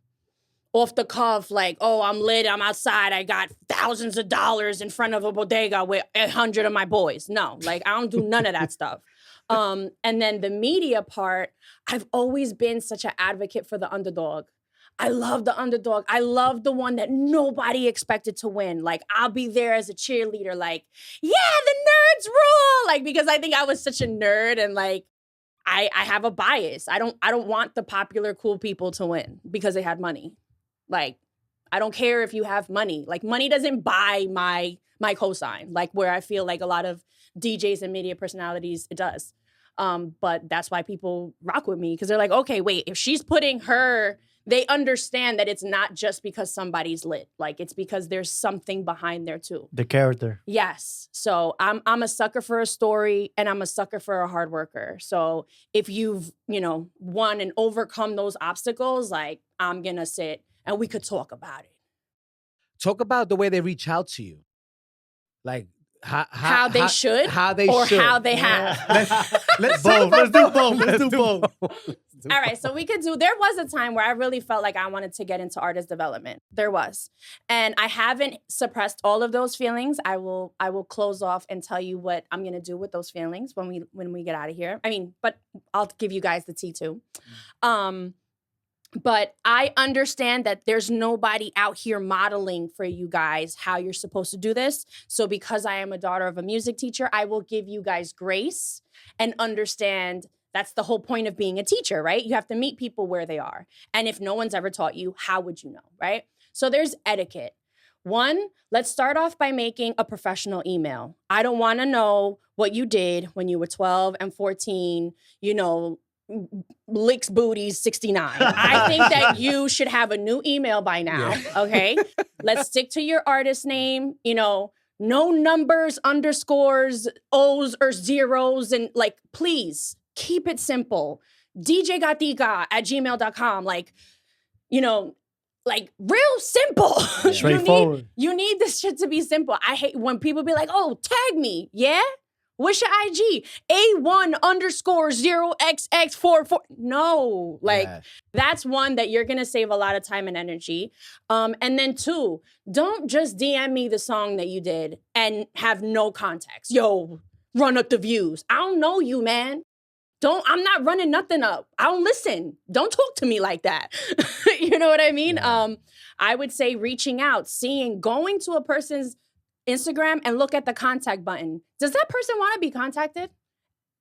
Speaker 2: off the cuff, like, oh, I'm lit, I'm outside, I got thousands of dollars in front of a bodega with 100 of my boys. No, like, I don't do none of that stuff. And then the media part, I've always been such an advocate for the underdog. I love the underdog. I love the one that nobody expected to win. Like, I'll be there as a cheerleader, like, yeah, the nerds rule. Like, because I think I was such a nerd, and like, I have a bias. I don't want the popular, cool people to win because they had money. Like, I don't care if you have money. Like, money doesn't buy my cosign, like where I feel like a lot of DJs and media personalities, it does. But that's why people rock with me, because they're like, okay, wait, if she's putting they understand that it's not just because somebody's lit. Like, it's because there's something behind there too.
Speaker 3: The character.
Speaker 2: Yes. So I'm a sucker for a story, and I'm a sucker for a hard worker. So if you've, won and overcome those obstacles, like, I'm going to sit and we could talk about it.
Speaker 1: Talk about the way they reach out to you. Like,
Speaker 2: how they should,
Speaker 1: how they
Speaker 2: or
Speaker 1: should.
Speaker 2: how they have.
Speaker 1: Let's do both.
Speaker 2: All right, so there was a time where I really felt like I wanted to get into artist development. There was. And I haven't suppressed all of those feelings. I will close off and tell you what I'm going to do with those feelings when we get out of here. I mean, but I'll give you guys the tea too. But I understand that there's nobody out here modeling for you guys how you're supposed to do this. So because I am a daughter of a music teacher, I will give you guys grace and understand that's the whole point of being a teacher, right? You have to meet people where they are. And if no one's ever taught you, how would you know, right? So there's etiquette. One, let's start off by making a professional email. I don't want to know what you did when you were 12 and 14, licks booties 69. I think that you should have a new email by now, okay? Let's stick to your artist name, no numbers, underscores, O's or zeros, and like, please keep it simple. DJ Gatica at gmail.com, like real simple.
Speaker 3: Straightforward.
Speaker 2: You need this shit to be simple. I hate when people be like, oh, tag me, yeah? What's your IG? A1_0XX44. No, that's one that you're going to save a lot of time and energy. And then two, don't just DM me the song that you did and have no context. Yo, run up the views. I don't know you, man. I'm not running nothing up. I don't listen. Don't talk to me like that. You know what I mean?
Speaker 1: Yeah.
Speaker 2: I would say reaching out, going to a person's Instagram and look at the contact button. Does that person want to be contacted?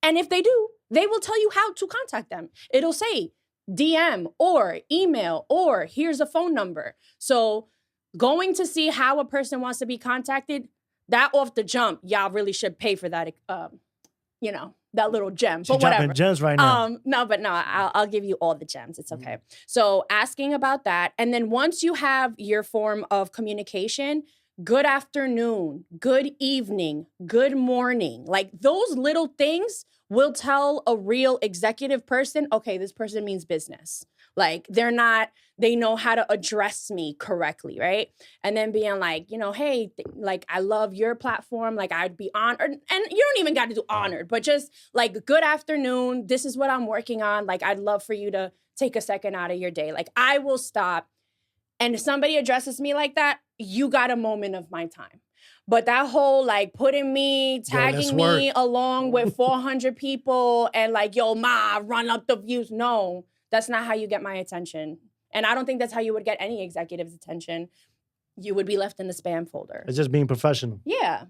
Speaker 2: And if they do, they will tell you how to contact them. It'll say DM or email or here's a phone number. So going to see how a person wants to be contacted, that off the jump, y'all really should pay for that, that little gem.
Speaker 3: She's
Speaker 2: but whatever.
Speaker 3: Dropping gems right now.
Speaker 2: I'll give you all the gems. It's okay. So asking about that. And then once you have your form of communication, good afternoon, good evening, good morning. Like those little things will tell a real executive person, okay, this person means business. Like they know how to address me correctly, right? And then being like, hey, I love your platform. Like I'd be honored. And you don't even got to do honored, but just like, good afternoon. This is what I'm working on. Like, I'd love for you to take a second out of your day. Like I will stop. And if somebody addresses me like that, you got a moment of my time. But that whole putting me, tagging me along with 400 people and run up the views. No, that's not how you get my attention. And I don't think that's how you would get any executive's attention. You would be left in the spam folder.
Speaker 3: It's just being professional.
Speaker 2: Yeah.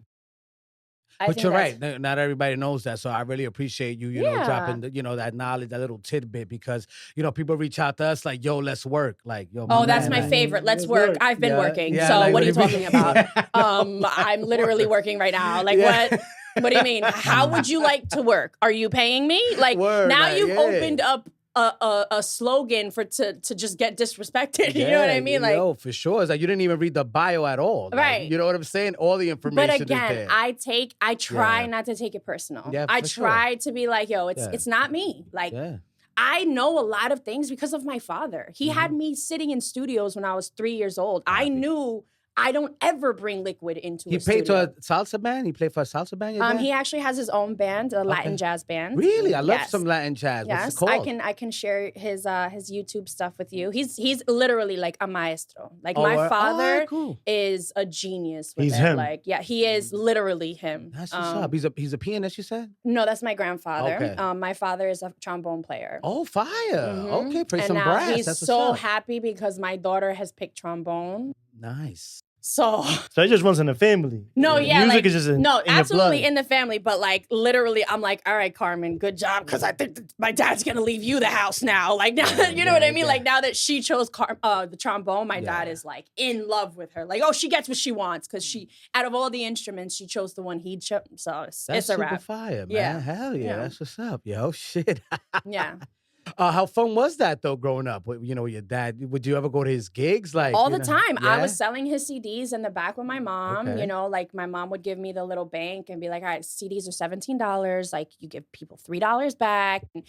Speaker 1: But you're right. Not everybody knows that. So I really appreciate you, dropping that knowledge, that little tidbit, because, people reach out to us like, yo, let's work. Like, yo,
Speaker 2: that's my favorite. Let's work. I've been working. So what are you talking about? I'm literally working right now. Like what? What do you mean? How would you like to work? Are you paying me? Like now you've opened up a slogan to just get disrespected. You know what I mean?
Speaker 1: No, for sure. It's like you didn't even read the bio at all.
Speaker 2: Right.
Speaker 1: You know what I'm saying? All the information
Speaker 2: But again,
Speaker 1: is there.
Speaker 2: I try not to take it personal.
Speaker 1: Yeah,
Speaker 2: I try to be like, yo, it's not me. Like I know a lot of things because of my father. He had me sitting in studios when I was 3 years old. I knew I don't ever bring liquid into a studio.
Speaker 1: He played to a salsa band? He played for a salsa band?
Speaker 2: He actually has his own band, a Latin jazz band.
Speaker 1: Really? I love some Latin jazz.
Speaker 2: Yes,
Speaker 1: what's it called?
Speaker 2: I can share his YouTube stuff with you. He's literally like a maestro. Like my father is a genius with
Speaker 3: He's
Speaker 2: it.
Speaker 3: him.
Speaker 2: Like he is literally him.
Speaker 1: That's what's up. He's a pianist, you said?
Speaker 2: No, that's my grandfather.
Speaker 1: Okay.
Speaker 2: My father is a trombone player.
Speaker 1: Oh, fire. Okay, play
Speaker 2: and
Speaker 1: some
Speaker 2: now
Speaker 1: brass.
Speaker 2: he's
Speaker 1: That's what's
Speaker 2: so
Speaker 1: up.
Speaker 2: happy because my daughter has picked trombone.
Speaker 1: Nice.
Speaker 2: So
Speaker 3: it just runs in the family.
Speaker 2: No,
Speaker 3: Music is just in
Speaker 2: absolutely
Speaker 3: your blood.
Speaker 2: in the family. But literally, I'm like, all right, Carmen, good job, because I think my dad's gonna leave you the house now. Like now, you know what I mean? Like now that she chose the trombone, my dad is like in love with her. Like, oh, she gets what she wants because she, out of all the instruments, she chose the one he chose. So it's a wrap.
Speaker 1: That's super fire, man.
Speaker 2: Yeah.
Speaker 1: Hell yeah, that's what's up, yo. Shit.
Speaker 2: Yeah.
Speaker 1: How fun was that though, growing up? Your dad. Would you ever go to his gigs? Like
Speaker 2: all the time.
Speaker 1: Yeah?
Speaker 2: I was selling his CDs in the back with my mom.
Speaker 1: Okay.
Speaker 2: Like my mom would give me the little bank and be like, all right, CDs are $17. Like you give people $3 back. And,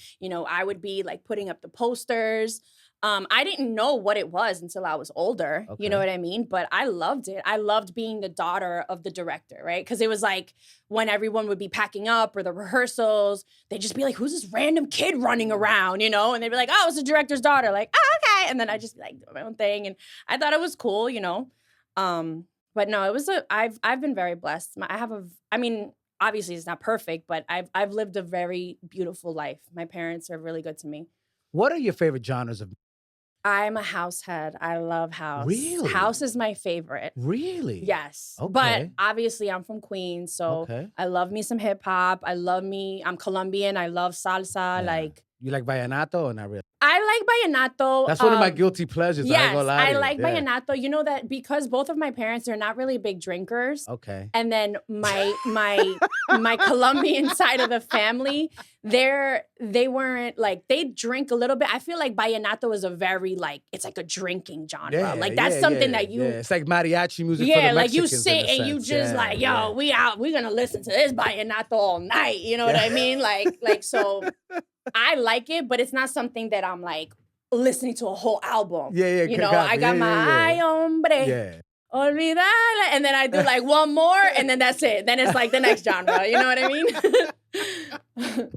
Speaker 2: I would be like putting up the posters. I didn't know what it was until I was older.
Speaker 1: Okay.
Speaker 2: You know what I mean? But I loved it. I loved being the daughter of the director, right? Because it was like when everyone would be packing up or the rehearsals, they'd just be like, who's this random kid running around, And they'd be like, oh, it's the director's daughter. Like, oh, okay. And then I just be like doing my own thing. And I thought it was cool, But no, it was I've been very blessed. Obviously it's not perfect, but I've lived a very beautiful life. My parents are really good to me.
Speaker 1: What are your favorite genres of?
Speaker 2: I'm a house head. I love house.
Speaker 1: Really?
Speaker 2: House is my favorite.
Speaker 1: Really?
Speaker 2: Yes.
Speaker 1: Okay.
Speaker 2: But obviously I'm from Queens, so I love me some hip hop. I'm Colombian. I love salsa.
Speaker 1: Yeah. You like vallenato or not really?
Speaker 2: I like vallenato.
Speaker 1: That's one of my guilty pleasures.
Speaker 2: Yes,
Speaker 1: I
Speaker 2: like vallenato. You know that because both of my parents are not really big drinkers.
Speaker 1: Okay.
Speaker 2: And then my Colombian side of the family, they weren't like, they drink a little bit. I feel like vallenato is a very it's like a drinking genre. That's something that you.
Speaker 1: Yeah. It's like mariachi music. For the
Speaker 2: like you
Speaker 1: Mexicans
Speaker 2: sit and you just we're gonna listen to this vallenato all night. You know what I mean? So. I like it, but it's not something that I'm like listening to a whole album.
Speaker 1: Yeah.
Speaker 2: I got my ay hombre.
Speaker 1: Yeah.
Speaker 2: Olvidala. And then I do like one more, and then that's it. Then it's like the next genre. You know what I mean?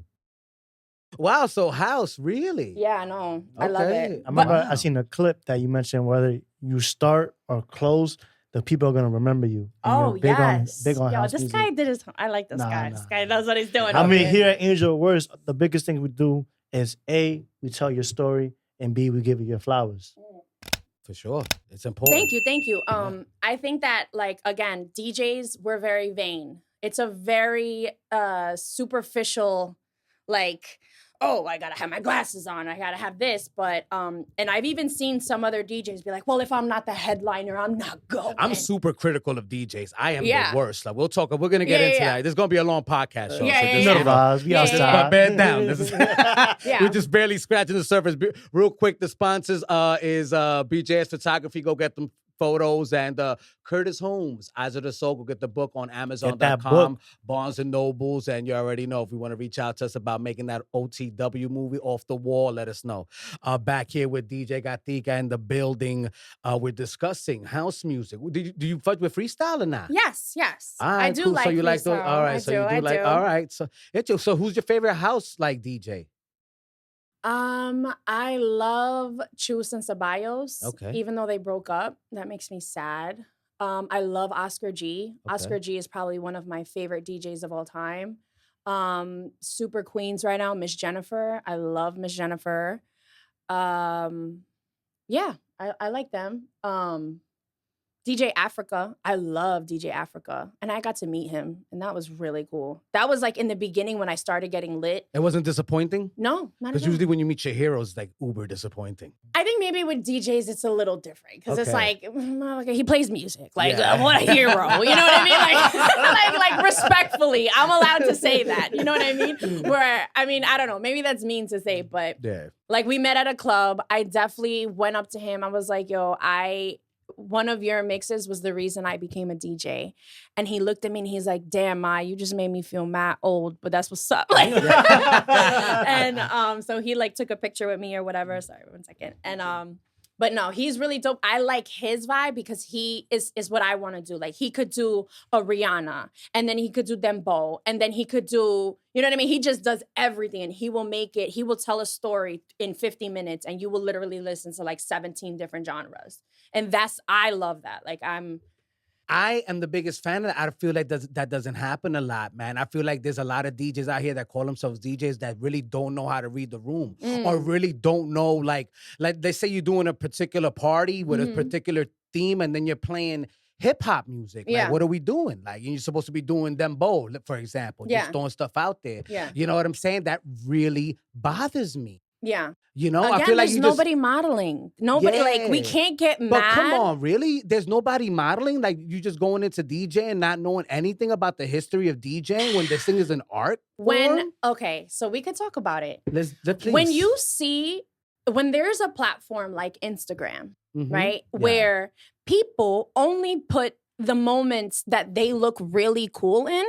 Speaker 1: Wow, so house, really?
Speaker 2: Yeah, no. I love it.
Speaker 3: I remember I seen a clip that you mentioned whether you start or close, the people are gonna remember you. And
Speaker 2: Oh,
Speaker 3: you're big
Speaker 2: yes.
Speaker 3: big on
Speaker 2: Yo,
Speaker 3: house
Speaker 2: this
Speaker 3: music.
Speaker 2: guy did his... I like this guy. This guy knows what he's doing.
Speaker 3: I mean,
Speaker 2: here.
Speaker 3: here at Angel of Words, the biggest thing we do is A, we tell your story, and B, we give you your flowers.
Speaker 1: For sure. It's important.
Speaker 2: Thank you. I think that, like, again, DJs, we're very vain. It's a very superficial, like, oh, I gotta have my glasses on, I gotta have this. But and I've even seen some other DJs be like, well, if I'm not the headliner, I'm not going.
Speaker 1: I'm super critical of DJs. I am
Speaker 2: Yeah.
Speaker 1: the worst. Like, we're gonna get into that. This is gonna be a long podcast show.
Speaker 2: Yeah,
Speaker 1: so
Speaker 2: yeah,
Speaker 1: just,
Speaker 2: yeah.
Speaker 1: you know,
Speaker 3: Vibes, we outside.
Speaker 1: but bear down. This is
Speaker 2: Yeah.
Speaker 1: We're just barely scratching the surface. Real quick, the sponsors is BJ's Photography. Go get them photos, and Curtis Holmes, Eyes of the Soul. Go get the book on Amazon.com, Barnes and Nobles, and you already know if you want to reach out to us about making that OTW movie Off the Wall, let us know. Back here with DJ Gatica in the building, we're discussing house music. Do you fuck with freestyle or not?
Speaker 2: Yes.
Speaker 1: All right,
Speaker 2: I do
Speaker 1: cool.
Speaker 2: like
Speaker 1: So you like those?
Speaker 2: freestyle.
Speaker 1: All right. All right. So who's your favorite house like DJ?
Speaker 2: I love Chus and Ceballos.
Speaker 1: Okay.
Speaker 2: Even though they broke up, that makes me sad. I love Oscar G.
Speaker 1: Okay.
Speaker 2: Oscar G is probably one of my favorite DJs of all time. Super Queens right now, Miss Jennifer. I love Miss Jennifer. Yeah, I like them. DJ Africa. I love DJ Africa. And I got to meet him, and that was really cool. That was like in the beginning when I started getting lit.
Speaker 1: It wasn't disappointing?
Speaker 2: No, not at
Speaker 1: Because
Speaker 2: all.
Speaker 1: usually when you meet your heroes, it's like uber disappointing.
Speaker 2: I think maybe with DJs, it's a little different because it's
Speaker 1: Okay.
Speaker 2: like, okay, he plays music. Like,
Speaker 1: Yeah.
Speaker 2: what a hero. You know what I mean? Like respectfully, I'm allowed to say that. You know what I mean? Where, I mean, I don't know. Maybe that's mean to say, but
Speaker 1: Yeah.
Speaker 2: like we met at a club. I definitely went up to him. I was like, yo, one of your mixes was the reason I became a DJ. And he looked at me and he's like, damn, Ma, you just made me feel mad old, but that's what's up. Like, and so he like took a picture with me or whatever. Sorry, 1 second. And but no, he's really dope. I like his vibe because he is what I want to do. Like he could do a Rihanna, and then he could do Dembow, and then he could do, you know what I mean? He just does everything, and he will tell a story in 50 minutes, and you will literally listen to like 17 different genres. And I love that. Like
Speaker 1: I am the biggest fan of that. I feel like that doesn't happen a lot, man. I feel like there's a lot of DJs out here that call themselves DJs that really don't know how to read the room or really don't know, like they say you're doing a particular party with a particular theme and then you're playing hip-hop music.
Speaker 2: Yeah.
Speaker 1: Like, what are we doing? Like, you're supposed to be doing Dembow, for example, just throwing stuff out there.
Speaker 2: Yeah.
Speaker 1: You know what I'm saying? That really bothers me.
Speaker 2: Yeah.
Speaker 1: You know,
Speaker 2: Again,
Speaker 1: I feel like
Speaker 2: there's nobody modeling. Nobody, like, we can't get mad.
Speaker 1: But come on, really? There's nobody modeling? Like, you just going into DJ and not knowing anything about the history of DJing when this thing is an art form?
Speaker 2: Okay, so we could talk about it.
Speaker 1: Let's please.
Speaker 2: When there's a platform like Instagram, right,
Speaker 1: Yeah.
Speaker 2: where people only put the moments that they look really cool in,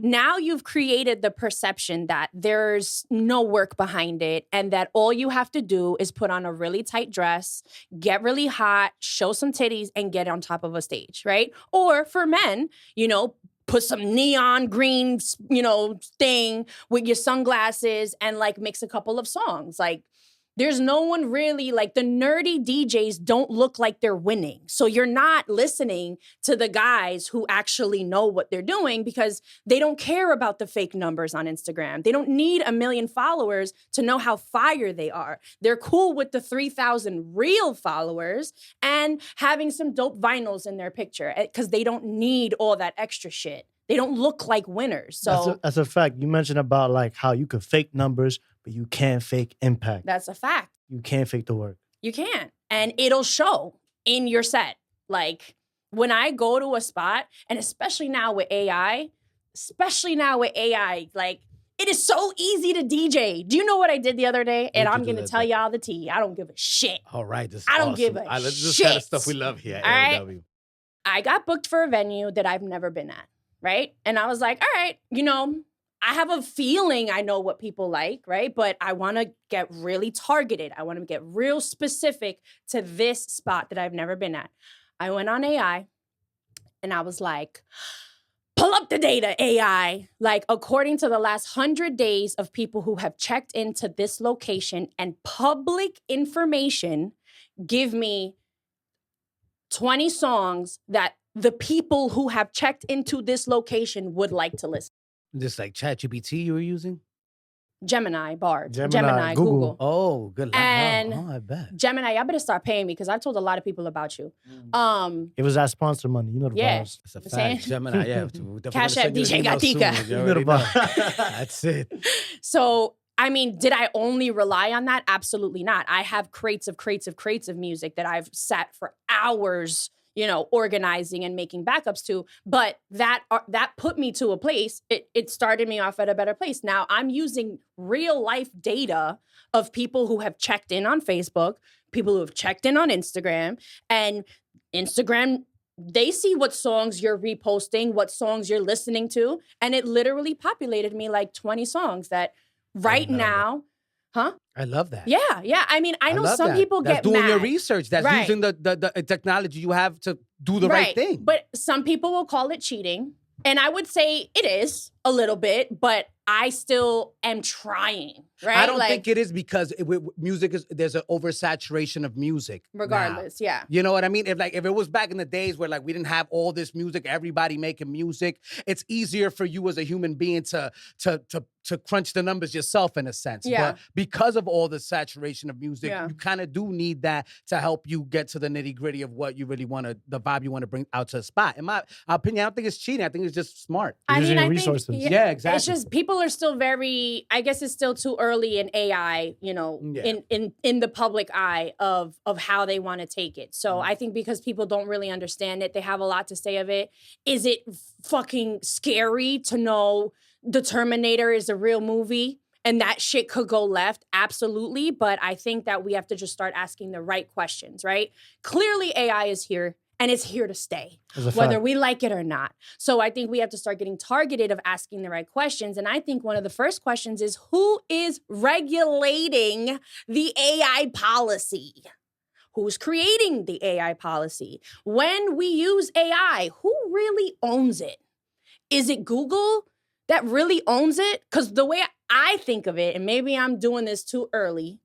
Speaker 2: now you've created the perception that there's no work behind it and that all you have to do is put on a really tight dress, get really hot, show some titties, and get on top of a stage, right? Or for men, you know, put some neon green, you know, thing with your sunglasses and like mix a couple of songs. Like, there's no one really, like, the nerdy DJs don't look like they're winning. So you're not listening to the guys who actually know what they're doing because they don't care about the fake numbers on Instagram. They don't need 1 million followers to know how fire they are. They're cool with the 3,000 real followers and having some dope vinyls in their picture because they don't need all that extra shit. They don't look like winners. So
Speaker 3: that's a fact. You mentioned about like how you could fake numbers, but you can't fake impact.
Speaker 2: that's a fact.
Speaker 3: You can't fake the work.
Speaker 2: You can't. And it'll show in your set. Like, when I go to a spot, and especially now with AI, like, it is so easy to DJ. Do you know what I did the other day? And I'm going to tell y'all the tea. I don't give a shit.
Speaker 1: All right. This is
Speaker 2: I don't
Speaker 1: awesome.
Speaker 2: give a
Speaker 1: This is
Speaker 2: shit.
Speaker 1: kind of stuff we love here at
Speaker 2: All right?
Speaker 1: AOW.
Speaker 2: I got booked for a venue that I've never been at, right? And I was like, all right, you know, I have a feeling I know what people like, right? But I want to get really targeted. I want to get real specific to this spot that I've never been at. I went on AI and I was like, pull up the data, AI. Like, according to the last 100 days of people who have checked into this location and public information, give me 20 songs that the people who have checked into this location would like to listen.
Speaker 1: Just like ChatGPT you were using?
Speaker 2: Gemini, Bard,
Speaker 3: Gemini,
Speaker 2: Google.
Speaker 1: Oh, good luck.
Speaker 2: And
Speaker 1: I bet.
Speaker 2: Gemini, y'all better start paying me because I've told a lot of people about you.
Speaker 3: It was that sponsor money. You know the vibes.
Speaker 1: It's a
Speaker 2: saying?
Speaker 1: fact. Gemini, yeah.
Speaker 2: Cash App DJ Gatica.
Speaker 1: You know the
Speaker 3: vibes.
Speaker 1: That's it.
Speaker 2: So, I mean, did I only rely on that? Absolutely not. I have crates of music that I've sat for hours, organizing and making backups to. But that put me to a place. It started me off at a better place. Now I'm using real life data of people who have checked in on Facebook, people who have checked in on Instagram, and Instagram. They see what songs you're reposting, what songs you're listening to, and it literally populated me like 20 songs that right now. Huh?
Speaker 1: I love that.
Speaker 2: Yeah. I mean, I know some people
Speaker 1: That's
Speaker 2: get
Speaker 1: doing
Speaker 2: mad.
Speaker 1: your research. That's
Speaker 2: Right.
Speaker 1: using the technology you have to do the right thing.
Speaker 2: But some people will call it cheating. And I would say it is a little bit, but I still am trying, right?
Speaker 1: I don't think it is because music there's an oversaturation of music.
Speaker 2: Regardless,
Speaker 1: now.
Speaker 2: yeah.
Speaker 1: You know what I mean? If it was back in the days where we didn't have all this music, everybody making music, it's easier for you as a human being to crunch the numbers yourself in a sense.
Speaker 2: Yeah.
Speaker 1: But because of all the saturation of music, you kind of do need that to help you get to the nitty gritty of what you really want to, the vibe you want to bring out to the spot. In my opinion, I don't think it's cheating. I think it's just smart.
Speaker 2: I mean, I
Speaker 3: resources.
Speaker 2: think,
Speaker 1: yeah, exactly.
Speaker 2: It's just people are still very, I guess it's still too early in AI, in the public eye of how they want to take it. So I think because people don't really understand it, they have a lot to say of it. Is it fucking scary to know the Terminator is a real movie and that shit could go left? Absolutely. But I think that we have to just start asking the right questions, right? Clearly AI is here and it's here to stay, whether we like it or not. So I think we have to start getting targeted of asking the right questions. And I think one of the first questions is, who is regulating the AI policy? Who's creating the AI policy? When we use AI, who really owns it? Is it Google that really owns it? Because the way I think of it, and maybe I'm doing this too early,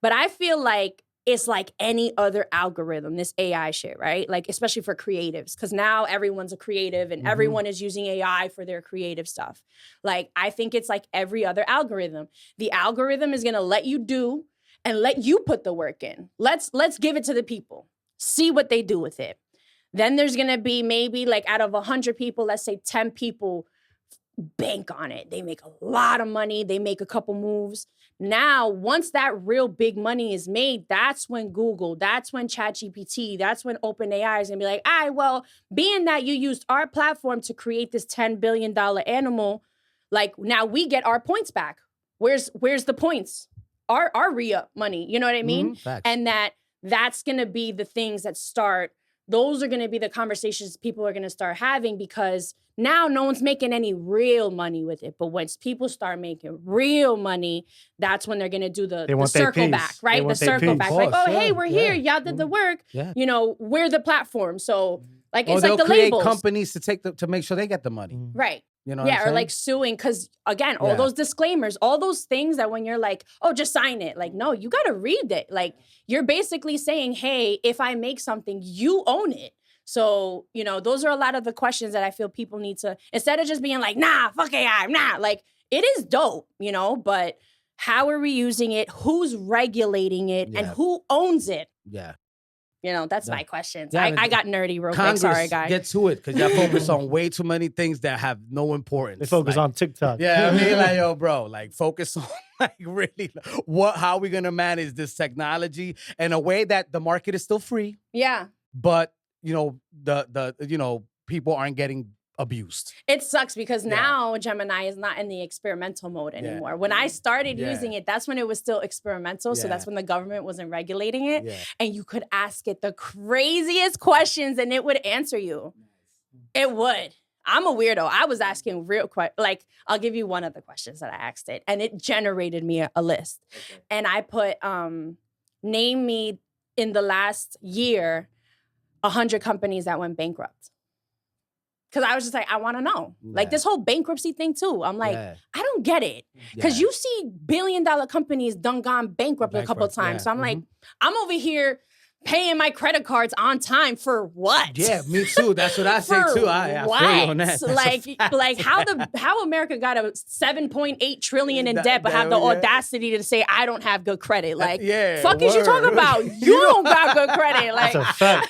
Speaker 2: but I feel like it's like any other algorithm, this AI shit, right? Like, especially for creatives, because now everyone's a creative and everyone is using AI for their creative stuff. Like, I think it's like every other algorithm. The algorithm is going to let you do and let you put the work in. Let's give it to the people. See what they do with it. Then there's going to be maybe like out of 100 people, let's say 10 people bank on it. They make a lot of money. They make a couple moves. Now, once that real big money is made, that's when Google, that's when ChatGPT, that's when OpenAI is going to be like, all right, well, being that you used our platform to create this $10 billion animal, like now we get our points back. Where's the points? Our RIA money, you know what I mean? And that's going to be the things that start. Those are going to be the conversations people are going to start having, because now no one's making any real money with it. But once people start making real money, that's when they're going to do the circle back, right? The circle back. Like, oh, hey, we're here. Y'all did the work.
Speaker 1: Yeah.
Speaker 2: We're the platform. So like, it's like the
Speaker 1: create
Speaker 2: labels.
Speaker 1: Companies to make sure they get the money.
Speaker 2: Right.
Speaker 1: You know what I'm
Speaker 2: or
Speaker 1: saying?
Speaker 2: like suing, because again, all those disclaimers, all those things that when you're like, oh, just sign it. Like, no, you got to read it. Like, you're basically saying, hey, if I make something, you own it. So, those are a lot of the questions that I feel people need to, instead of just being like, nah, fuck AI, nah, like, it is dope, but how are we using it? Who's regulating it? And who owns it?
Speaker 1: Yeah.
Speaker 2: That's my questions.
Speaker 1: Yeah,
Speaker 2: I got nerdy real
Speaker 1: Congress,
Speaker 2: quick. Sorry, guys.
Speaker 1: Get to it, because y'all focus on way too many things that have no importance.
Speaker 3: They focus on TikTok.
Speaker 1: Yeah, I mean, like, yo, bro, like, focus on, like, really, how are we going to manage this technology in a way that the market is still free?
Speaker 2: Yeah.
Speaker 1: But, the people aren't getting abused.
Speaker 2: It sucks because now Gemini is not in the experimental mode anymore. Yeah. When I started using it, that's when it was still experimental. So that's when the government wasn't regulating it. Yeah. And you could ask it the craziest questions and it would answer you. It would. I'm a weirdo. I was asking real questions. Like, I'll give you one of the questions that I asked it, and it generated me a list. Okay. And I put, name me in the last year 100 companies that went bankrupt. Because I was just like, I want to know. Yeah. Like, this whole bankruptcy thing, too. I'm like, I don't get it. Because you see billion-dollar companies done gone bankrupt a couple of times. So I'm like, I'm over here paying my credit cards on time for what?
Speaker 1: Yeah, me too. That's what I say too. I feel you on that.
Speaker 2: Like how America got a 7.8 trillion in debt, but have the audacity to say I don't have good credit. Like, fuck is you talking about? You don't got good credit. Like,
Speaker 3: that's a fact.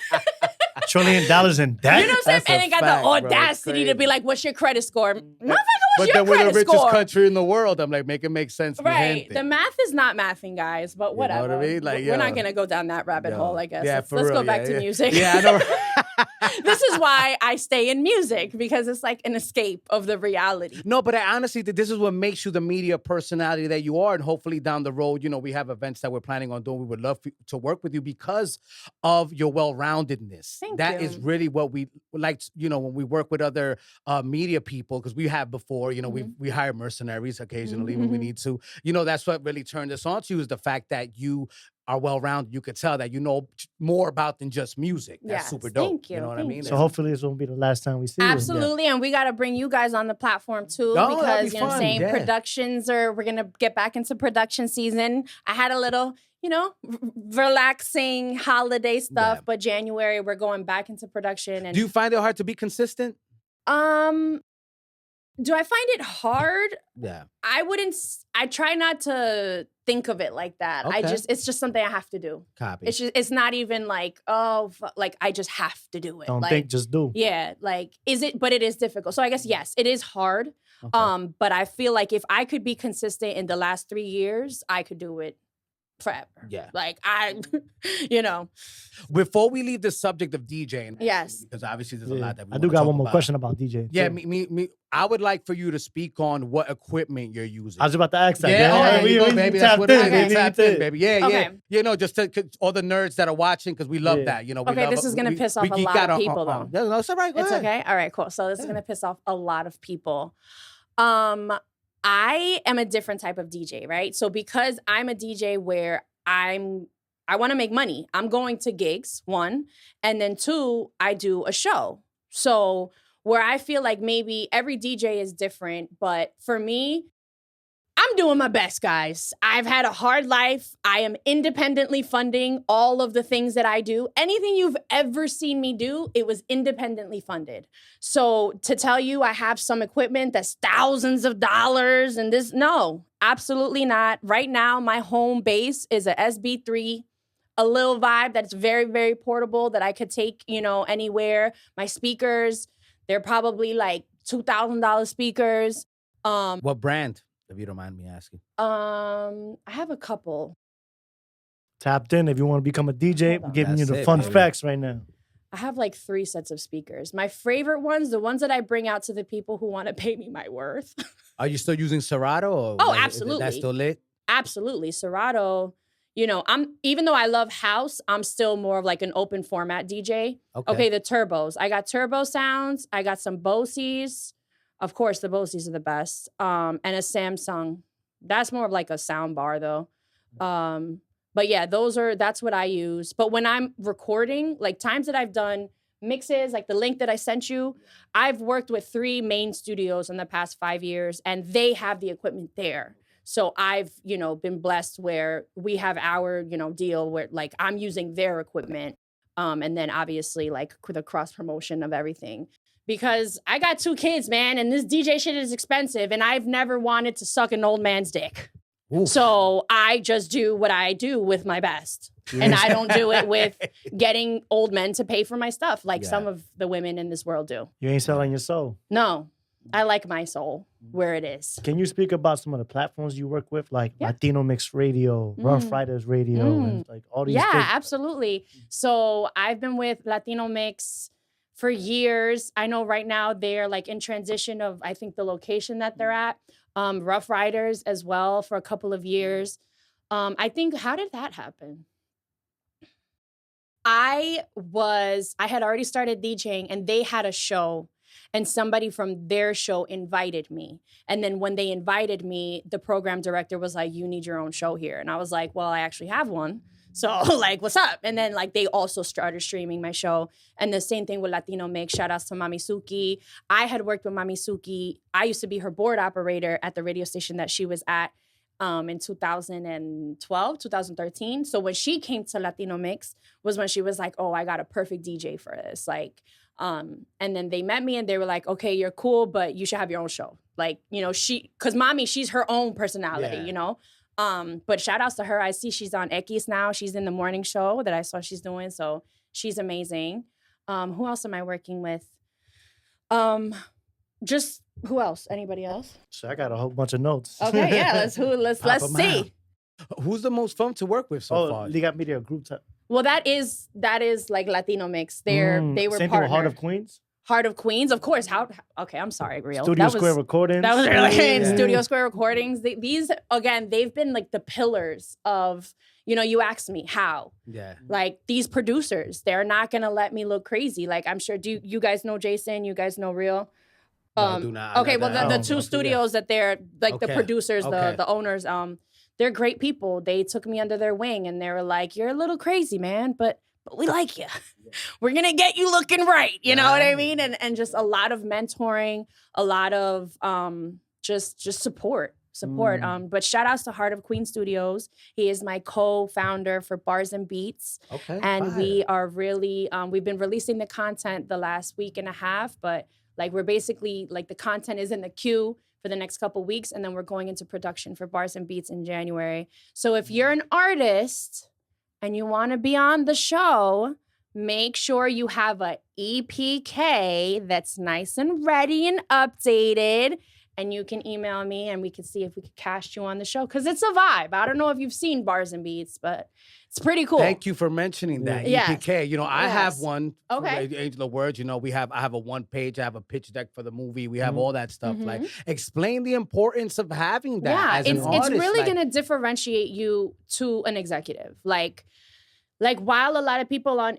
Speaker 3: $1 trillion in debt.
Speaker 2: You know what I'm saying? And they got the audacity to be like, "What's your credit score?" Motherfucker,
Speaker 1: but
Speaker 2: your
Speaker 1: then we're the
Speaker 2: credit
Speaker 1: richest
Speaker 2: score?
Speaker 1: country in the world. I'm like, make it make sense.
Speaker 2: Right. The math is not mathing, guys, but whatever.
Speaker 1: You know what I mean? Like,
Speaker 2: we're not going to go down that rabbit hole, I guess.
Speaker 1: Yeah,
Speaker 2: let's go back to music.
Speaker 1: Yeah, I know.
Speaker 2: This is why I stay in music, because it's like an escape of the reality.
Speaker 1: No, but I honestly think this is what makes you the media personality that you are. And hopefully down the road, you know, we have events that we're planning on doing. We would love to work with you because of your well-roundedness. That is really what we like, you know, when we work with other media people, because we have before, you know, we hire mercenaries occasionally when we need to. You know, that's what really turned us on to you, is the fact that you are well-rounded. You could tell that you know more about than just music. That's super dope.
Speaker 2: Thank you.
Speaker 1: You know what I mean?
Speaker 3: So hopefully this won't be the last time we see you.
Speaker 2: Absolutely. And we got to bring you guys on the platform too, because you know what I'm saying, productions we're going to get back into production season. I had a little, you know, relaxing holiday stuff, but January we're going back into production. And
Speaker 1: do you find it hard to be consistent?
Speaker 2: Do I find it hard?
Speaker 1: Yeah.
Speaker 2: I try not to think of it like that.
Speaker 1: Okay.
Speaker 2: It's just something I have to do.
Speaker 1: Copy.
Speaker 2: It's not even like, like I just have to do it.
Speaker 3: Don't
Speaker 2: like,
Speaker 3: think, just do.
Speaker 2: Yeah. Like, but it is difficult. So I guess, yes, it is hard. Okay. But I feel like if I could be consistent in the last 3 years, I could do it forever. Yeah. Like you know.
Speaker 1: Before we leave the subject of DJing.
Speaker 2: Yes.
Speaker 1: Because obviously there's a lot that we
Speaker 3: I do got one more question about DJing.
Speaker 1: Yeah, me. I would like for you to speak on what equipment you're using.
Speaker 3: I was about to ask that.
Speaker 1: Yeah, baby. That's what it is. Tapped in, baby. Yeah,
Speaker 2: okay.
Speaker 1: Yeah. You know, just all the nerds that are watching, because we love that. You know,
Speaker 2: this is going to piss off a lot of people, though.
Speaker 1: No, it's all right.
Speaker 2: It's okay? All right, cool. So this is going to piss off a lot of people. I am a different type of DJ, right? So because I'm a DJ where I want to make money, I'm going to gigs, 1, and then 2, I do a show. So where I feel like maybe every DJ is different, but for me, I'm doing my best, guys. I've had a hard life. I am independently funding all of the things that I do. Anything you've ever seen me do, it was independently funded. So to tell you I have some equipment that's thousands of dollars and this, no, absolutely not. Right now, my home base is a SB3, a little vibe that's very, very portable that I could take, you know, anywhere. My speakers, they're probably like $2,000 speakers.
Speaker 1: What brand? If you don't mind me asking.
Speaker 2: I have a couple.
Speaker 3: Tapped in. If you want to become a DJ, we're giving you the fun facts right now.
Speaker 2: I have like 3 sets of speakers. My favorite ones, the ones that I bring out to the people who want to pay me my worth.
Speaker 1: Are you still using Serato? Or
Speaker 2: oh, absolutely.
Speaker 1: That's still lit?
Speaker 2: Absolutely. Serato, you know, even though I love house, I'm still more of like an open format DJ. Okay, the turbos. I got turbo sounds. I got some Boseys. Of course, the Boseys are the best. And a Samsung. That's more of like a sound bar though. But yeah, that's what I use. But when I'm recording, like times that I've done mixes, like the link that I sent you, I've worked with 3 main studios in the past 5 years, and they have the equipment there. So I've, you know, been blessed where we have our, you know, deal where like I'm using their equipment. And then obviously like the cross promotion of everything. Because I got 2 kids, man, and this DJ shit is expensive, and I've never wanted to suck an old man's dick. Oof. So I just do what I do with my best. And I don't do it with getting old men to pay for my stuff like some of the women in this world do.
Speaker 3: You ain't selling your soul.
Speaker 2: No, I like my soul where it is.
Speaker 3: Can you speak about some of the platforms you work with, like Latino Mix Radio, Rough Riders Radio, and like all these things?
Speaker 2: Absolutely. So I've been with Latino Mix for years. I know right now they're like in transition of, I think, the location that they're at. Rough Riders as well for a couple of years. I think, how did that happen? I had already started DJing and they had a show and somebody from their show invited me. And then when they invited me, the program director was like, you need your own show here. And I was like, well, I actually have one. So like, what's up? And then like they also started streaming my show. And the same thing with Latino Mix. Shout outs to Mami Suki. I had worked with Mami Suki. I used to be her board operator at the radio station that she was at. in 2012, 2013. So when she came to Latino Mix was when she was like, oh, I got a perfect DJ for this. Like, and then they met me and they were like, okay, you're cool, but you should have your own show. Like, you know, cause mommy, she's her own personality, you know? But shout outs to her. I see she's on X now. She's in the morning show that I saw she's doing. So she's amazing. Who else am I working with? Just who else? Anybody else?
Speaker 3: So I got a whole bunch of notes.
Speaker 2: Okay, yeah. Let's see.
Speaker 1: Who's the most fun to work with so far?
Speaker 3: Liga Media group time.
Speaker 2: Well, that is like Latino Mix. They were
Speaker 3: same
Speaker 2: partnered.
Speaker 3: thing with Heart of Queens.
Speaker 2: Heart of Queens, of course. Okay, I'm sorry, Real.
Speaker 3: Studio Square Recordings.
Speaker 2: That was really Studio Square Recordings. These again, they've been like the pillars of, you know, you asked me how.
Speaker 1: Yeah.
Speaker 2: Like these producers, they're not gonna let me look crazy. Like I'm sure, do you guys know Jason? You guys know Real?
Speaker 1: No, I do not.
Speaker 2: Okay, well the two studios that they're like the producers, the owners, they're great people. They took me under their wing and they were like, you're a little crazy, man, but we like you. We're going to get you looking right. You know what I mean? And just a lot of mentoring, a lot of just support. But shout outs to Heart of Queen Studios. He is my co-founder for Bars and Beats.
Speaker 1: Okay.
Speaker 2: And we are really, we've been releasing the content the last week and a half, but like we're basically like the content is in the queue for the next couple weeks. And then we're going into production for Bars and Beats in January. So if you're an artist and you want to be on the show, make sure you have a EPK that's nice and ready and updated. And you can email me and we can see if we could cast you on the show. Because it's a vibe. I don't know if you've seen Bars and Beats, but it's pretty cool.
Speaker 1: Thank you for mentioning that. EPK. You know, I have one.
Speaker 2: Okay.
Speaker 1: Angel of Words. You know, I have a 1 page. I have a pitch deck for the movie. We have all that stuff. Like, explain the importance of having that as an artist.
Speaker 2: It's really going to differentiate you to an executive. Like while a lot of people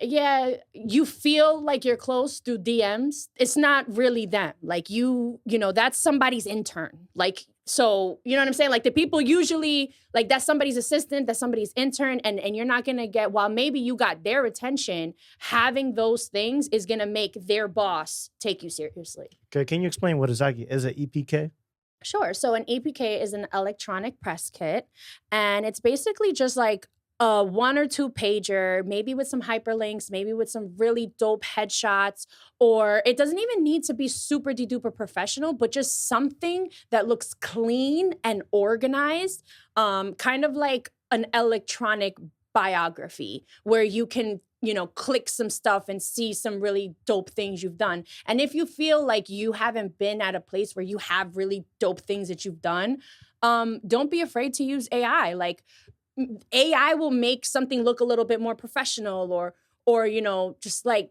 Speaker 2: you feel like you're close through DMs, it's not really them. Like you know, that's somebody's intern. Like, so, you know what I'm saying? Like the people usually, like that's somebody's assistant, that's somebody's intern, and you're not gonna get, while maybe you got their attention, having those things is gonna make their boss take you seriously.
Speaker 3: Okay, can you explain what exactly is an EPK?
Speaker 2: Sure. So an EPK is an electronic press kit, and it's basically just like a 1 or 2 pager, maybe with some hyperlinks, maybe with some really dope headshots, or it doesn't even need to be super de-duper professional, but just something that looks clean and organized, kind of like an electronic biography where you can, you know, click some stuff and see some really dope things you've done. And if you feel like you haven't been at a place where you have really dope things that you've done, don't be afraid to use AI. Like, AI will make something look a little bit more professional or you know, just like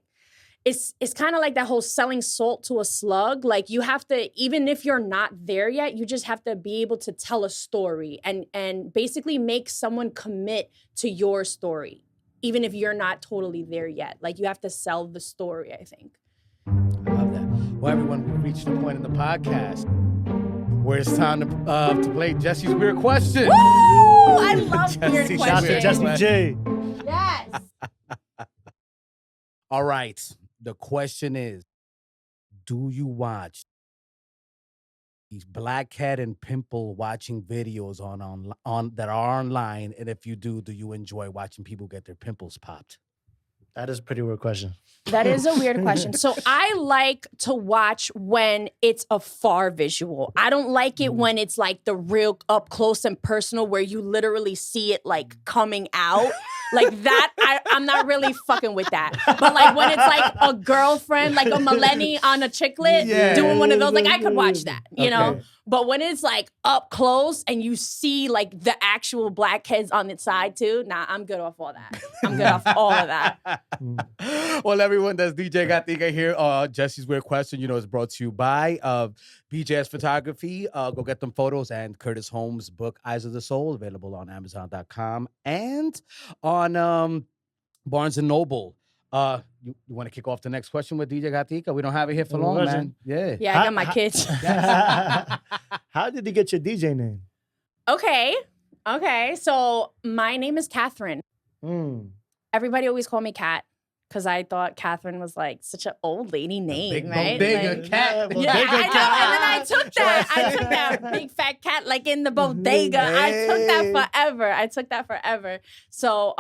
Speaker 2: it's kind of like that whole selling salt to a slug. Like you have to, even if you're not there yet, you just have to be able to tell a story and basically make someone commit to your story, even if you're not totally there yet. Like you have to sell the story, I think.
Speaker 1: I love that. Well, everyone, we've reached the point in the podcast where it's time to play Jesse's Weird Question.
Speaker 2: Woo! I love weird questions.
Speaker 3: Shout out to Jesse J.
Speaker 2: Yes.
Speaker 1: All right. The question is, do you watch these blackhead and pimple watching videos on that are online? And if you do you enjoy watching people get their pimples popped?
Speaker 3: That is a pretty weird question.
Speaker 2: That is a weird question. So I like to watch when it's a far visual. I don't like it when it's like the real up close and personal where you literally see it like coming out. Like that, I'm not really fucking with that. But like when it's like a girlfriend, like a millennial on a chicklet doing one of those, like I could watch that, you know? But when it's like up close and you see like the actual blackheads on its side too, nah, I'm good off all that. I'm good off all of that.
Speaker 1: Well, everyone, that's DJ Gatica here. Jesse's Weird Question, you know, is brought to you by BJ's Photography. Go get them photos, and Curtis Holmes' book, Eyes of the Soul, available on Amazon.com and on Barnes & Noble. You want to kick off the next question with DJ Gatica? We don't have it here for long, man. Yeah.
Speaker 2: Yeah, I got my kids.
Speaker 3: How did you get your DJ name?
Speaker 2: Okay. So my name is Catherine. Everybody always call me Kat. because I thought Catherine was like such an old lady name, right?
Speaker 1: Bodega
Speaker 2: like,
Speaker 1: cat.
Speaker 2: Yeah, I know. And then I took that big fat cat like in the bodega. I took that forever. So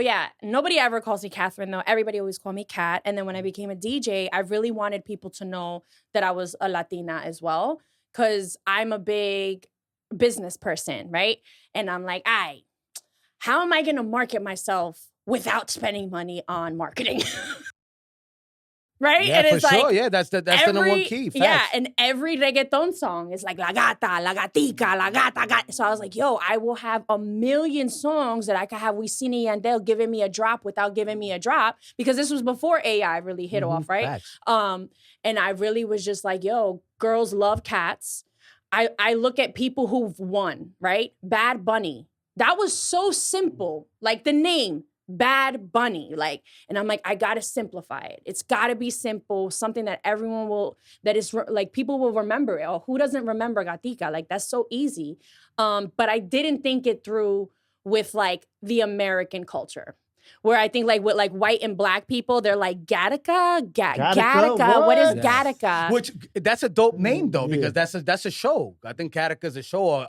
Speaker 2: yeah, nobody ever calls me Catherine though. Everybody always called me Cat. And then when I became a DJ, I really wanted people to know that I was a Latina as well, because I'm a big business person, right? And I'm like, how am I going to market myself without spending money on marketing? Right?
Speaker 1: Yeah,
Speaker 2: and it's
Speaker 1: for sure.
Speaker 2: like
Speaker 1: Yeah, that's the number one key. Facts.
Speaker 2: Yeah, and every reggaeton song is like La Gata, La Gatica, La Gata, Gata. So I was like, yo, I will have a million songs that I could have Wisin and Yandel giving me a drop without giving me a drop, because this was before AI really hit off, right?
Speaker 1: Facts.
Speaker 2: And I really was just like, yo, girls love cats. I look at people who've won, right? Bad Bunny. That was so simple. Like the name, Bad Bunny. Like, and I'm like, I gotta simplify it. It's gotta be simple, something that everyone will, that is like, people will remember it. Or who doesn't remember Gatica? Like, that's so easy. But I didn't think it through with like the American culture. Where I think like with like white and black people, they're like Gatica. What is Gatica?
Speaker 1: Which that's a dope name though, because that's a show. I think Gatica's a show, or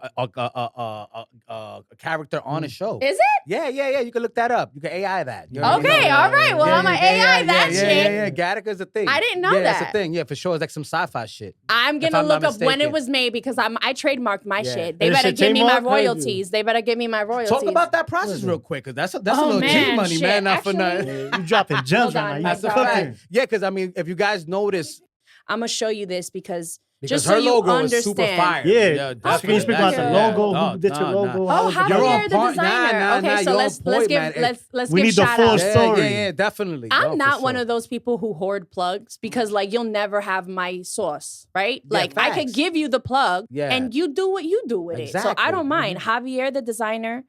Speaker 1: a character on a show.
Speaker 2: Is it?
Speaker 1: Yeah. You can look that up. You can AI that. You
Speaker 2: All right. Well, I'm gonna AI that shit.
Speaker 1: Yeah. Gatica's a thing.
Speaker 2: I didn't know that.
Speaker 1: That's a thing. Yeah, for sure. It's like some sci-fi shit.
Speaker 2: I'm gonna look up when it was made, because I trademarked my shit. They better give me my royalties.
Speaker 1: Talk about that process real quick, because that's a little G money, man. Not for nothing.
Speaker 3: You dropping gems right now.
Speaker 1: That's a fact. Yeah, because I mean, if you guys notice,
Speaker 2: I'm gonna show you this because
Speaker 1: just
Speaker 2: her
Speaker 1: so
Speaker 2: logo
Speaker 1: is super fire.
Speaker 3: Yeah, can you speak about the logo? Who did your logo?
Speaker 2: Oh, Javier, the designer. Okay, so let's give shout out.
Speaker 1: Yeah, definitely.
Speaker 2: I'm not one of those people who hoard plugs, because like you'll never have my sauce, right? Like I could give you the plug and you do what you do with it. So I don't mind. Javier, the designer.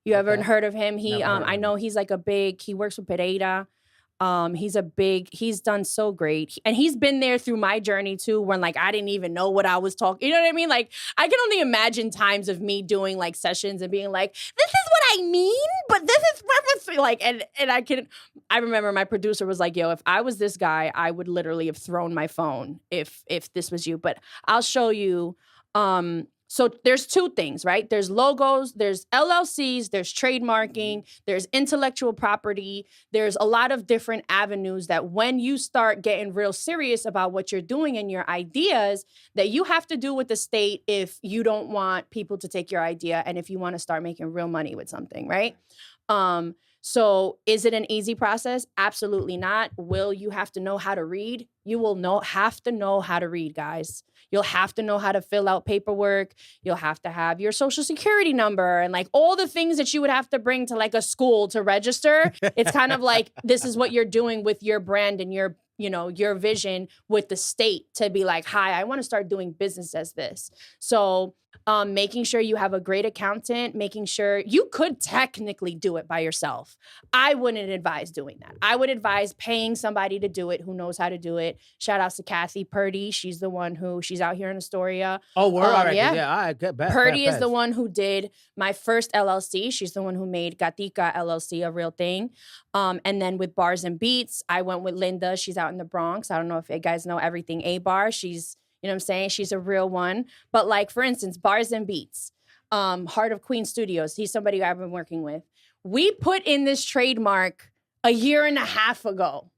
Speaker 2: You ever heard of him? I know he's like he works with Pereira. He's done so great. And he's been there through my journey too, when like I didn't even know what I was talking. You know what I mean? Like I can only imagine times of me doing like sessions and being like, this is what I mean, but this is reference. Like, and I remember my producer was like, yo, if I was this guy, I would literally have thrown my phone if this was you. But I'll show you. So there's two things, right? There's logos, there's LLCs, there's trademarking, there's intellectual property. There's a lot of different avenues that when you start getting real serious about what you're doing and your ideas, that you have to do with the state if you don't want people to take your idea and if you want to start making real money with something, right? So is it an easy process? Absolutely not. Will you have to know how to read? You will have to know how to read, guys. You'll have to know how to fill out paperwork. You'll have to have your social security number and like all the things that you would have to bring to like a school to register. It's kind of like, this is what you're doing with your brand and your vision with the state to be like, hi, I want to start doing business as this. So making sure you have a great accountant, making sure you could technically do it by yourself. I wouldn't advise doing that. I would advise paying somebody to do it who knows how to do it. Shout outs to Kathy Purdy. She's out here in Astoria.
Speaker 1: Oh, we're all right. Yeah, all right. Get back.
Speaker 2: Purdy is the one who did my first LLC. She's the one who made Gatica LLC a real thing. And then with Bars and Beats, I went with Linda. She's out in the Bronx. I don't know if you guys know everything A-Bar. She's, you know what I'm saying? She's a real one. But like, for instance, Bars and Beats, Heart of Queen Studios. He's somebody I've been working with. We put in this trademark a year and a half ago.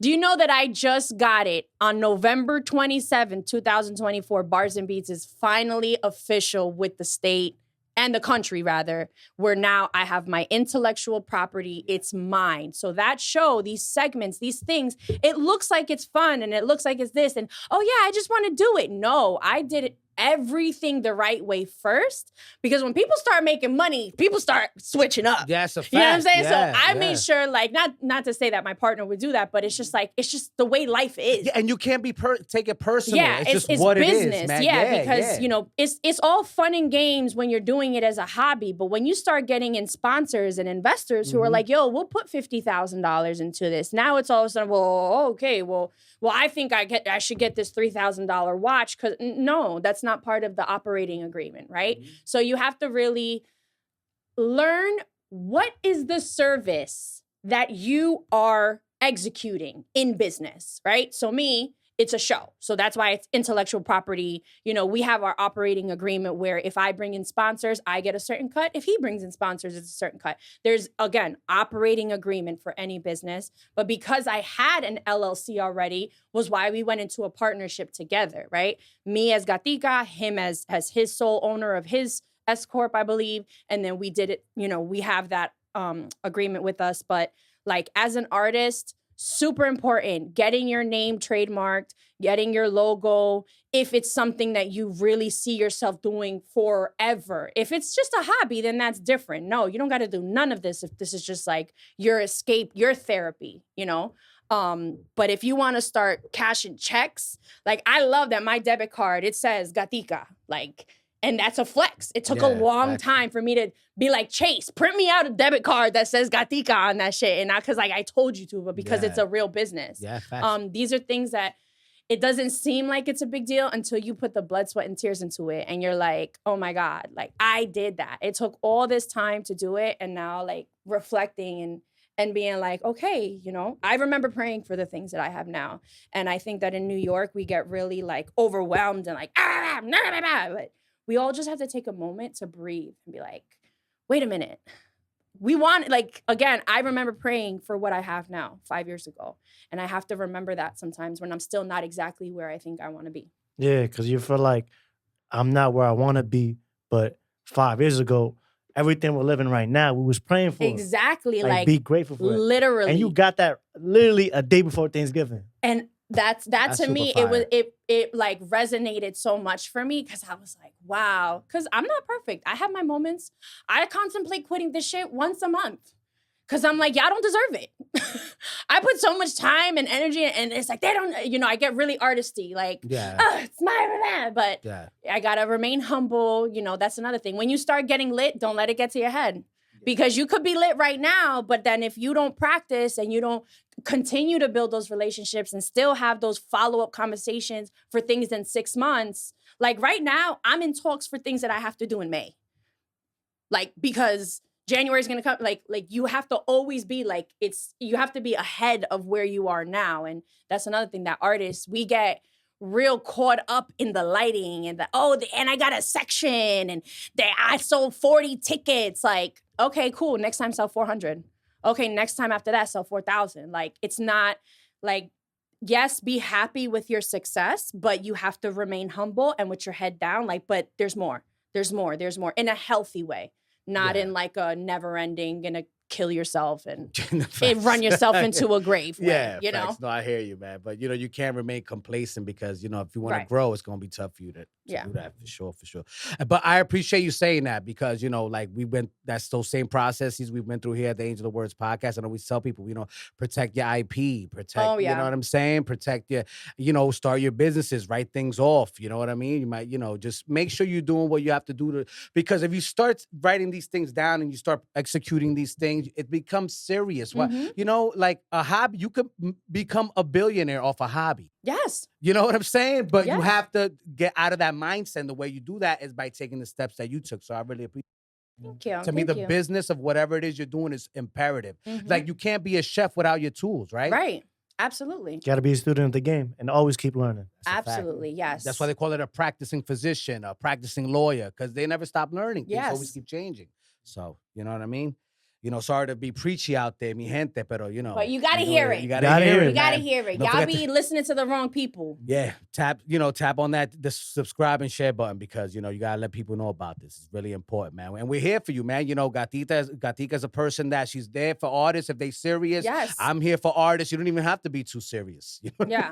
Speaker 2: Do you know that I just got it on November 27, 2024? Bars and Beats is finally official with the state and the country, rather, where now I have my intellectual property. It's mine. So that show, these segments, these things, it looks like it's fun and it looks like it's this. And, oh, yeah, I just want to do it. No, I did it. Everything the right way first, because when people start making money, people start switching up.
Speaker 1: Yes, a fact.
Speaker 2: You know what I'm saying?
Speaker 1: Yeah,
Speaker 2: so I made sure, like, not to say that my partner would do that, but it's just the way life is.
Speaker 1: Yeah, and you can't take it personal.
Speaker 2: Yeah,
Speaker 1: it's just what
Speaker 2: business.
Speaker 1: It is, man.
Speaker 2: Yeah, because you know it's all fun and games when you're doing it as a hobby, but when you start getting in sponsors and investors who are like, "Yo, we'll put $50,000 into this," now it's all of a sudden, well, okay, well, I think I should get this $3,000 watch, because no, that's not part of the operating agreement, right? Mm-hmm. So you have to really learn what is the service that you are executing in business, right? So me, it's a show. So that's why it's intellectual property. You know, we have our operating agreement where if I bring in sponsors, I get a certain cut. If he brings in sponsors, it's a certain cut. There's, again, operating agreement for any business. But because I had an LLC already was why we went into a partnership together, right? Me as Gatica, him as his sole owner of his S Corp, I believe. And then we did it, you know, we have that agreement with us. But like as an artist, super important, getting your name trademarked, getting your logo, if it's something that you really see yourself doing forever. If it's just a hobby, then that's different. No, you don't got to do none of this if this is just like your escape, your therapy, you know? But if you want to start cashing checks, like I love that my debit card, it says Gatica, like, and that's a flex. It took a long time for me to be like, Chase, print me out a debit card that says Gatica on that shit. And not because like I told you to, but because it's a real business.
Speaker 1: Yeah,
Speaker 2: these are things that it doesn't seem like it's a big deal until you put the blood, sweat, and tears into it. And you're like, oh my God, like I did that. It took all this time to do it. And now like reflecting and being like, okay, you know, I remember praying for the things that I have now. And I think that in New York, we get really like overwhelmed and like, but we all just have to take a moment to breathe and be like, wait a minute. We want, like, again, I remember praying for what I have now 5 years ago. And I have to remember that sometimes when I'm still not exactly where I think I want to be.
Speaker 3: Yeah, because you feel like I'm not where I want to be, but 5 years ago, everything we're living right now, we was praying for.
Speaker 2: Exactly.
Speaker 3: Like be grateful for it.
Speaker 2: Literally.
Speaker 3: And you got that literally a day before Thanksgiving.
Speaker 2: And that to me, it like resonated so much for me because I was like, wow, because I'm not perfect. I have my moments. I contemplate quitting this shit once a month because I'm like, y'all don't deserve it. I put so much time and energy and it's like, they don't, you know, I get really artisty. Like, it's my, but I got to remain humble. You know, that's another thing. When you start getting lit, don't let it get to your head. Because you could be lit right now, but then if you don't practice and you don't continue to build those relationships and still have those follow-up conversations for things in 6 months, like right now, I'm in talks for things that I have to do in May. Like, because January is going to come, like you have to always be like, you have to be ahead of where you are now. And that's another thing that artists, we get real caught up in the lighting and and I got a section and I sold 40 tickets. Like, okay, cool. Next time sell 400. Okay, next time after that sell 4,000. Like, it's not like, yes, be happy with your success, but you have to remain humble and with your head down. Like, but there's more in a healthy way, not in like a never ending, gonna kill yourself and run yourself into a grave way, you know?
Speaker 1: No, I hear you, man. But, you know, you can't remain complacent because, you know, if you want to grow, it's going to be tough for you to do that for sure. But I appreciate you saying that because, you know, like that's those same processes we went through here at the Angel of Words podcast. And I always tell people, you know, protect your IP, protect, you know what I'm saying? Protect your, you know, start your businesses, write things off. You know what I mean? You might, you know, just make sure you're doing what you have to do because if you start writing these things down and you start executing these things, it becomes serious. You know, like a hobby, you could become a billionaire off a hobby.
Speaker 2: Yes.
Speaker 1: You know what I'm saying? But you have to get out of that mindset. And the way you do that is by taking the steps that you took. So I really appreciate it.
Speaker 2: Thank you.
Speaker 1: To me, the business of whatever it is you're doing is imperative. Like you can't be a chef without your tools, right?
Speaker 2: Right. Absolutely.
Speaker 3: You got to be a student of the game and always keep learning.
Speaker 2: Absolutely, yes.
Speaker 1: That's why they call it a practicing physician, a practicing lawyer, because they never stop learning. Things always keep changing. So, you know what I mean? You know, sorry to be preachy out there, mi gente, pero, you know.
Speaker 2: But you got to hear it.
Speaker 1: You got to hear it.
Speaker 2: You got to hear it. Y'all be listening to the wrong people.
Speaker 1: Yeah. Tap on the subscribe and share button because, you know, you got to let people know about this. It's really important, man. And we're here for you, man. You know, Gatica's a person that she's there for artists if they serious.
Speaker 2: Yes.
Speaker 1: I'm here for artists. You don't even have to be too serious. You know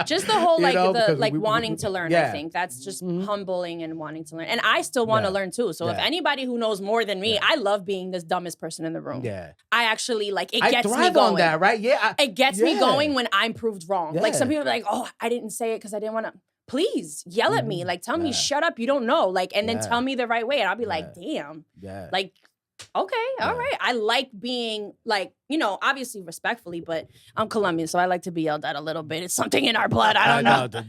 Speaker 2: Just the whole, like, wanting to learn, I think. That's just humbling and wanting to learn. And I still want to learn, too. So if anybody who knows more than me, I love being this dumbest person in the room.
Speaker 1: Yeah.
Speaker 2: I actually like it
Speaker 1: I
Speaker 2: gets
Speaker 1: thrive
Speaker 2: me going.
Speaker 1: On that, right? Yeah.
Speaker 2: It gets me going when I'm proved wrong. Like some people are like, oh, I didn't say it because I didn't want to. Please yell at me. Like tell me, shut up, you don't know. Like, and then tell me the right way. And I'll be like, damn.
Speaker 1: Yeah.
Speaker 2: Like, Okay, all right. I like being like, obviously respectfully, but I'm Colombian, so I like to be yelled at a little bit. It's something in our blood. I don't know. The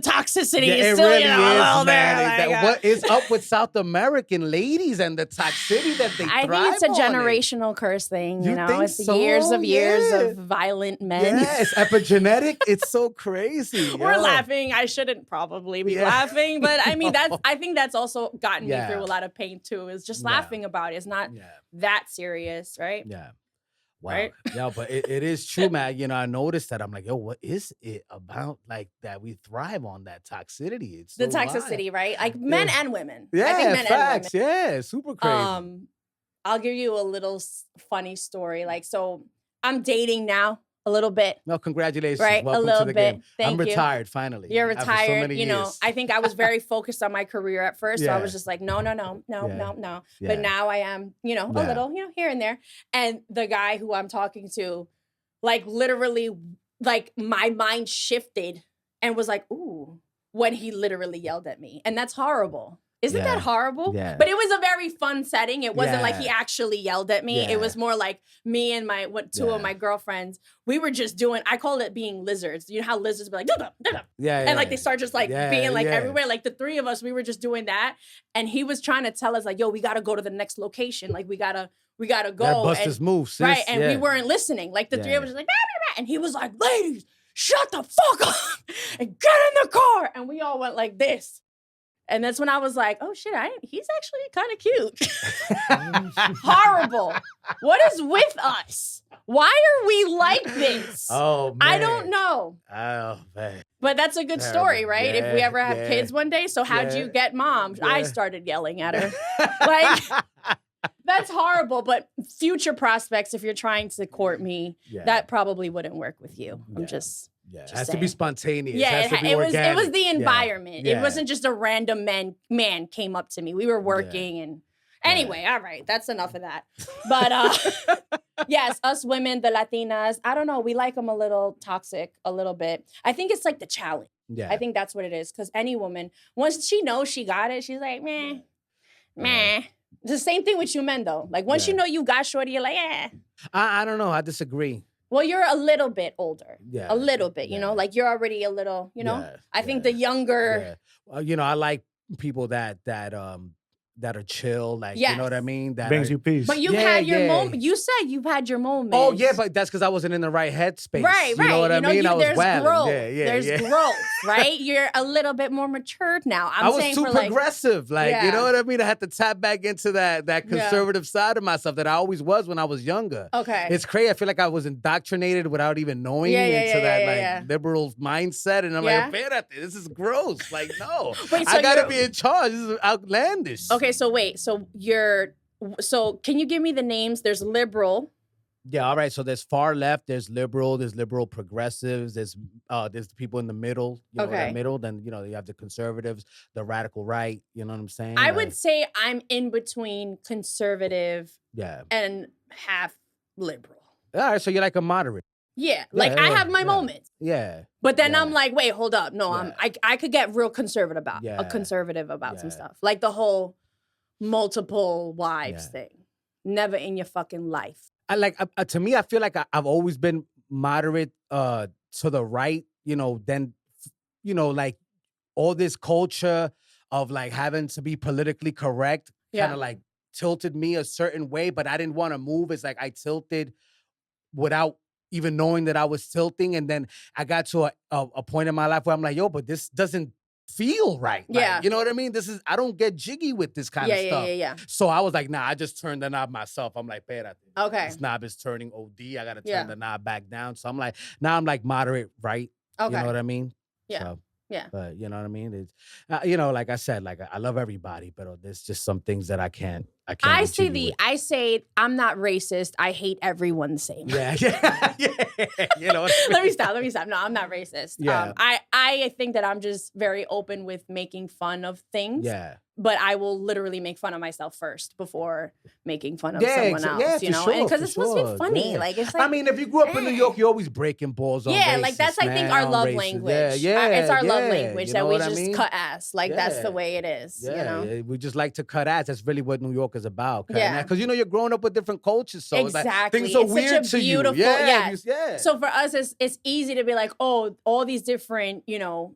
Speaker 2: toxicity is still,
Speaker 1: really
Speaker 2: a little
Speaker 1: is,
Speaker 2: there.
Speaker 1: man. What is up with South American ladies and the toxicity that they thrive on?
Speaker 2: I think it's a generational curse thing.
Speaker 1: You think
Speaker 2: it's
Speaker 1: so?
Speaker 2: years of violent men.
Speaker 1: Yeah, it's epigenetic. It's so crazy.
Speaker 2: We're laughing. I shouldn't probably be laughing, but I mean I think that's also gotten me through a lot of pain too. Is just laughing about it. It's not that serious, right?
Speaker 1: Yeah. Wow.
Speaker 2: Right?
Speaker 1: Yeah, but it is true, man. I noticed that. I'm like, yo, what is it about like that we thrive on that toxicity? It's
Speaker 2: the
Speaker 1: so
Speaker 2: toxicity, right? Like men and women.
Speaker 1: Yeah,
Speaker 2: I think men
Speaker 1: facts.
Speaker 2: and women.
Speaker 1: Yeah, super crazy.
Speaker 2: I'll give you a little funny story. Like, so I'm dating now. A little bit.
Speaker 1: No, congratulations.
Speaker 2: Right,
Speaker 1: Welcome
Speaker 2: a little
Speaker 1: to the
Speaker 2: bit.
Speaker 1: game.
Speaker 2: Thank
Speaker 1: I'm retired finally.
Speaker 2: You're retired.
Speaker 1: After so many years.
Speaker 2: I think I was very focused on my career at first. So I was just like, no.
Speaker 1: Yeah.
Speaker 2: But now I am, a little, here and there. And the guy who I'm talking to, like literally, like my mind shifted and was like, ooh, when he literally yelled at me. And that's horrible. Isn't that horrible?
Speaker 1: Yeah.
Speaker 2: But it was a very fun setting. It wasn't like he actually yelled at me.
Speaker 1: Yeah.
Speaker 2: It was more like me and two of my girlfriends. We were just doing, I call it being lizards. You know how lizards be like, and like they start just like being like everywhere. Like the three of us, we were just doing that. And he was trying to tell us like, yo, we got to go to the next location. Like we gotta go.
Speaker 1: Bust this move, sis.
Speaker 2: Right. And we weren't listening. Like the three of us was like, and he was like, ladies, shut the fuck up and get in the car. And we all went like this. And that's when I was like, oh shit, he's actually kind of cute. Horrible. What is with us? Why are we like this?
Speaker 1: Oh, man.
Speaker 2: I don't know.
Speaker 1: Oh, man.
Speaker 2: But that's a good story, right? If we ever have kids one day. So how'd you get mom? I started yelling at her. Like, that's horrible. But future prospects, if you're trying to court me, that probably wouldn't work with you. I'm just...
Speaker 1: Yeah, it has to be spontaneous.
Speaker 2: Yeah,
Speaker 1: it
Speaker 2: was the environment. Yeah. It wasn't just a random man came up to me. We were working and anyway, all right, that's enough of that. But yes, us women, the Latinas, I don't know, we like them a little toxic, a little bit. I think it's like the challenge. Yeah. I think that's what it is. Because any woman, once she knows she got it, she's like, meh. It's the same thing with you men though. Like once you know you got shorty, you're like, eh.
Speaker 1: I don't know. I disagree.
Speaker 2: Well, you're a little bit older. Yeah. A little bit, like you're already a little, I think the younger.
Speaker 1: Yeah. I like people that are chill, like, you know what I mean? That
Speaker 3: brings you peace.
Speaker 2: But you've had your moment. You said you've had your moment.
Speaker 1: Oh, yeah, but that's because I wasn't in the right headspace.
Speaker 2: Right.
Speaker 1: You know what I mean? I was
Speaker 2: there's
Speaker 1: wilding.
Speaker 2: growth. There's growth, right? You're a little bit more matured now.
Speaker 1: I was too progressive. You know what I mean? I had to tap back into that conservative side of myself that I always was when I was younger. Okay. It's crazy. I feel like I was indoctrinated without even knowing into that liberal mindset. And I'm like, man, this is gross. Like, no. Wait, so I got to be in charge. This is outlandish.
Speaker 2: Okay, so wait. So can you give me the names? There's liberal.
Speaker 1: Yeah, all right. So there's far left, there's liberal progressives, there's the people in the middle, the middle, then you have the conservatives, the radical right, you know what I'm saying?
Speaker 2: I would say I'm in between conservative and half liberal.
Speaker 1: All right, so you're like a moderate.
Speaker 2: Yeah, I have my moments.
Speaker 1: Yeah.
Speaker 2: But then I'm like, wait, hold up. No, I could get real conservative about some stuff. Like the whole multiple wives thing. Never in your fucking life.
Speaker 1: To me, I feel like I've always been moderate to the right, then, like all this culture of like having to be politically correct kind of like tilted me a certain way, but I didn't want to move. It's like I tilted without even knowing that I was tilting. And then I got to a point in my life where I'm like, yo, but this doesn't feel right. Like, you know what I mean? I don't get jiggy with this kind of stuff. Yeah. So I was like, nah, I just turned the knob myself. I'm like, okay, this knob is turning OD. I got to turn the knob back down. So I'm like, now I'm like moderate right. Okay. You know what I mean?
Speaker 2: Yeah.
Speaker 1: So,
Speaker 2: yeah.
Speaker 1: But you know what I mean? It's, like I said, like I love everybody, but there's just some things that I can't. I
Speaker 2: say I'm not racist. I hate everyone the same.
Speaker 1: Yeah. You know what I mean?
Speaker 2: Let me stop. No, I'm not racist. Yeah. I think that I'm just very open with making fun of things. Yeah. But I will literally make fun of myself first before making fun of someone else. Yeah, because it's supposed to be funny. Yeah. Like it's like,
Speaker 1: I mean, if you grew up in New York, you're always breaking balls on racists,
Speaker 2: like that's I think our love language. Yeah, it's our love language that we just cut ass. Like that's the way it is. Yeah,
Speaker 1: we just like to cut ass. That's really what New Yorkers is about. Okay?
Speaker 2: Yeah.
Speaker 1: Because, you're growing up with different cultures. So it's like, things are
Speaker 2: It's
Speaker 1: weird
Speaker 2: such a
Speaker 1: to
Speaker 2: beautiful,
Speaker 1: you. Yeah.
Speaker 2: yeah. So for us, it's easy to be like, oh, all these different,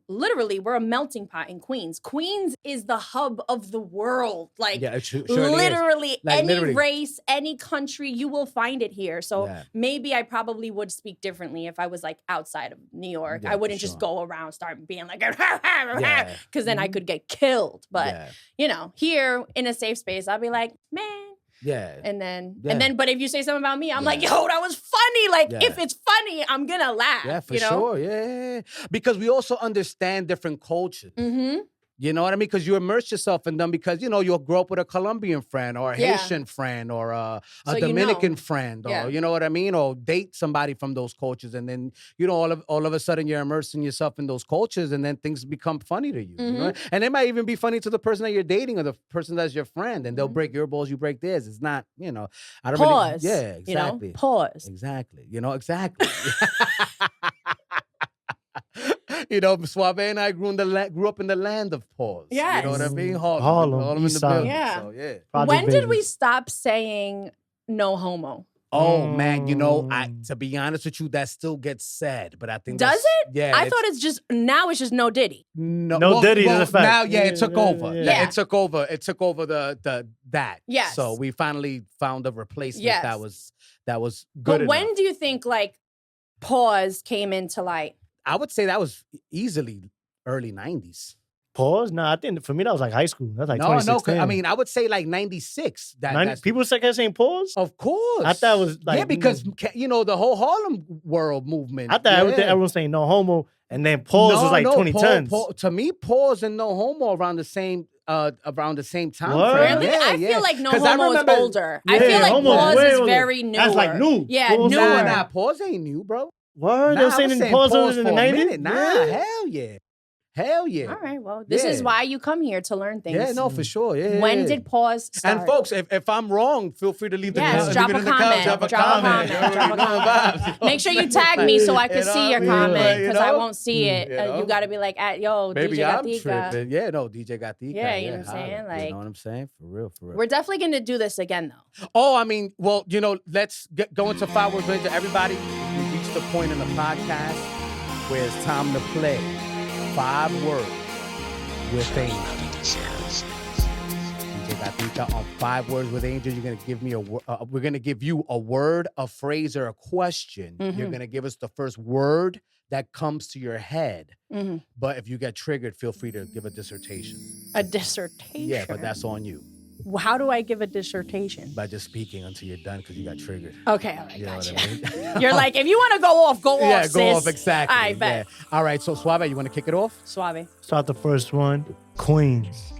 Speaker 2: literally, we're a melting pot in Queens. Queens is the hub of the world. Like,
Speaker 1: yeah, sure
Speaker 2: literally,
Speaker 1: like,
Speaker 2: any
Speaker 1: literally.
Speaker 2: race, any country, you will find it here. So
Speaker 1: Yeah.
Speaker 2: maybe I probably would speak differently if I was like outside of New York.
Speaker 1: Yeah,
Speaker 2: I wouldn't
Speaker 1: for
Speaker 2: just
Speaker 1: sure.
Speaker 2: go around start being like,
Speaker 1: Yeah.
Speaker 2: because then I could get killed. But
Speaker 1: Yeah.
Speaker 2: here in a safe space, I'll be like, man.
Speaker 1: Yeah.
Speaker 2: And then, but if you say something about me, I'm like, yo, that was funny. Like, if it's funny, I'm gonna laugh.
Speaker 1: Yeah, for sure. Yeah. Because we also understand different cultures.
Speaker 2: Mm-hmm.
Speaker 1: You know what I mean? Because you immerse yourself in them because, you'll grow up with a Colombian friend or a Haitian friend or a Dominican friend or, you know what I mean? Or date somebody from those cultures. And then, all of a sudden you're immersing yourself in those cultures and then things become funny to you.
Speaker 2: Mm-hmm.
Speaker 1: You know? And it might even be funny to the person that you're dating or the person that's your friend. And they'll break your balls, you break theirs. It's not, I don't
Speaker 2: Pause.
Speaker 1: really. Yeah, exactly.
Speaker 2: Pause.
Speaker 1: Exactly. Exactly. Suave and I grew up in the land of pause.
Speaker 2: Yes.
Speaker 1: You know what I mean?
Speaker 3: Harlem,
Speaker 1: in the
Speaker 3: East Side.
Speaker 1: building.
Speaker 2: Yeah.
Speaker 1: So, yeah.
Speaker 3: Project
Speaker 2: When did we
Speaker 3: Babies.
Speaker 2: stop saying no homo?
Speaker 1: Oh man, to be honest with you, that still gets said, but I think
Speaker 2: Does it?
Speaker 1: Yeah,
Speaker 2: I thought it's just no Diddy.
Speaker 3: No Diddy is a fact.
Speaker 1: Now, it took over.
Speaker 2: Yeah.
Speaker 1: It took over. It took over the that.
Speaker 2: Yes.
Speaker 1: So we finally found a replacement
Speaker 2: Yes.
Speaker 1: that was good.
Speaker 2: But when do you think like pause came into light?
Speaker 1: I would say that was easily early 90s.
Speaker 3: Pause? No, I think for me that was like high school. That's like
Speaker 1: No,
Speaker 3: 2016.
Speaker 1: I mean, I would say like 96.
Speaker 3: People kept saying pause?
Speaker 1: Of course.
Speaker 3: I thought it was like...
Speaker 1: Yeah, because, the whole Harlem world movement.
Speaker 3: I thought everyone saying no homo, and then pause was like 2010s.
Speaker 1: To me, pause and no homo around the same time
Speaker 3: What?
Speaker 1: frame.
Speaker 2: Really?
Speaker 1: Yeah,
Speaker 2: I
Speaker 1: yeah.
Speaker 2: feel like no
Speaker 1: 'Cause I
Speaker 2: homo is
Speaker 1: remember-
Speaker 2: older.
Speaker 3: Yeah,
Speaker 2: I feel like
Speaker 3: homo's
Speaker 2: pause
Speaker 3: way
Speaker 2: is
Speaker 3: older.
Speaker 2: very new.
Speaker 3: That's like new.
Speaker 2: Yeah,
Speaker 3: Pause
Speaker 2: newer.
Speaker 1: Nah, pause ain't new, bro.
Speaker 3: Word? They were saying in pause was in the
Speaker 1: for a
Speaker 3: 90s?
Speaker 1: minute. Nah, hell yeah. Hell yeah.
Speaker 2: All right, well, this is
Speaker 1: Yeah.
Speaker 2: why you come here to learn things.
Speaker 1: Yeah, no, for sure. Yeah.
Speaker 2: When
Speaker 1: yeah.
Speaker 2: did pause start?
Speaker 1: And folks, if I'm wrong, feel free to leave the
Speaker 2: Yes,
Speaker 1: leave
Speaker 2: drop
Speaker 1: it
Speaker 2: a
Speaker 1: in the
Speaker 2: comment.
Speaker 1: comments.
Speaker 2: Drop a comment.
Speaker 1: You already
Speaker 2: Drop a
Speaker 1: know the
Speaker 2: comment.
Speaker 1: vibes.
Speaker 2: Make sure you tag me so I can see your
Speaker 1: what I mean?
Speaker 2: comment
Speaker 1: You
Speaker 2: because I
Speaker 1: know?
Speaker 2: won't see it.
Speaker 1: You know?
Speaker 2: You got to be like, yo,
Speaker 1: Maybe
Speaker 2: DJ
Speaker 1: I'm
Speaker 2: Gatica.
Speaker 1: tripping. Yeah, no, DJ Gatica.
Speaker 2: Yeah, you know what I'm
Speaker 1: holla.
Speaker 2: saying? Like,
Speaker 1: you know what I'm saying? For real.
Speaker 2: We're definitely going to do this again, though.
Speaker 1: Oh, I mean, well, let's go into 5 words later. Everybody, we reached the point in the podcast where it's time to play 5 words with Angel. DJ Gatica on 5 words with Angel. You're gonna give me we're gonna give you a word, a phrase, or a question.
Speaker 2: Mm-hmm.
Speaker 1: You're gonna give us the first word that comes to your head.
Speaker 2: Mm-hmm.
Speaker 1: But if you get triggered, feel free to give a dissertation.
Speaker 2: A dissertation?
Speaker 1: Yeah, but that's on you.
Speaker 2: How do I give a dissertation?
Speaker 1: By just speaking until you're done because you got triggered.
Speaker 2: Okay, all right,
Speaker 1: You know
Speaker 2: gotcha.
Speaker 1: what I mean?
Speaker 2: You're like, if you want to go off, go off,
Speaker 1: Yeah,
Speaker 2: sis.
Speaker 1: go off, exactly.
Speaker 2: All right, bet.
Speaker 1: Yeah. All right, so Suave, you want to kick it off?
Speaker 2: Suave.
Speaker 3: Start the first one. Queens.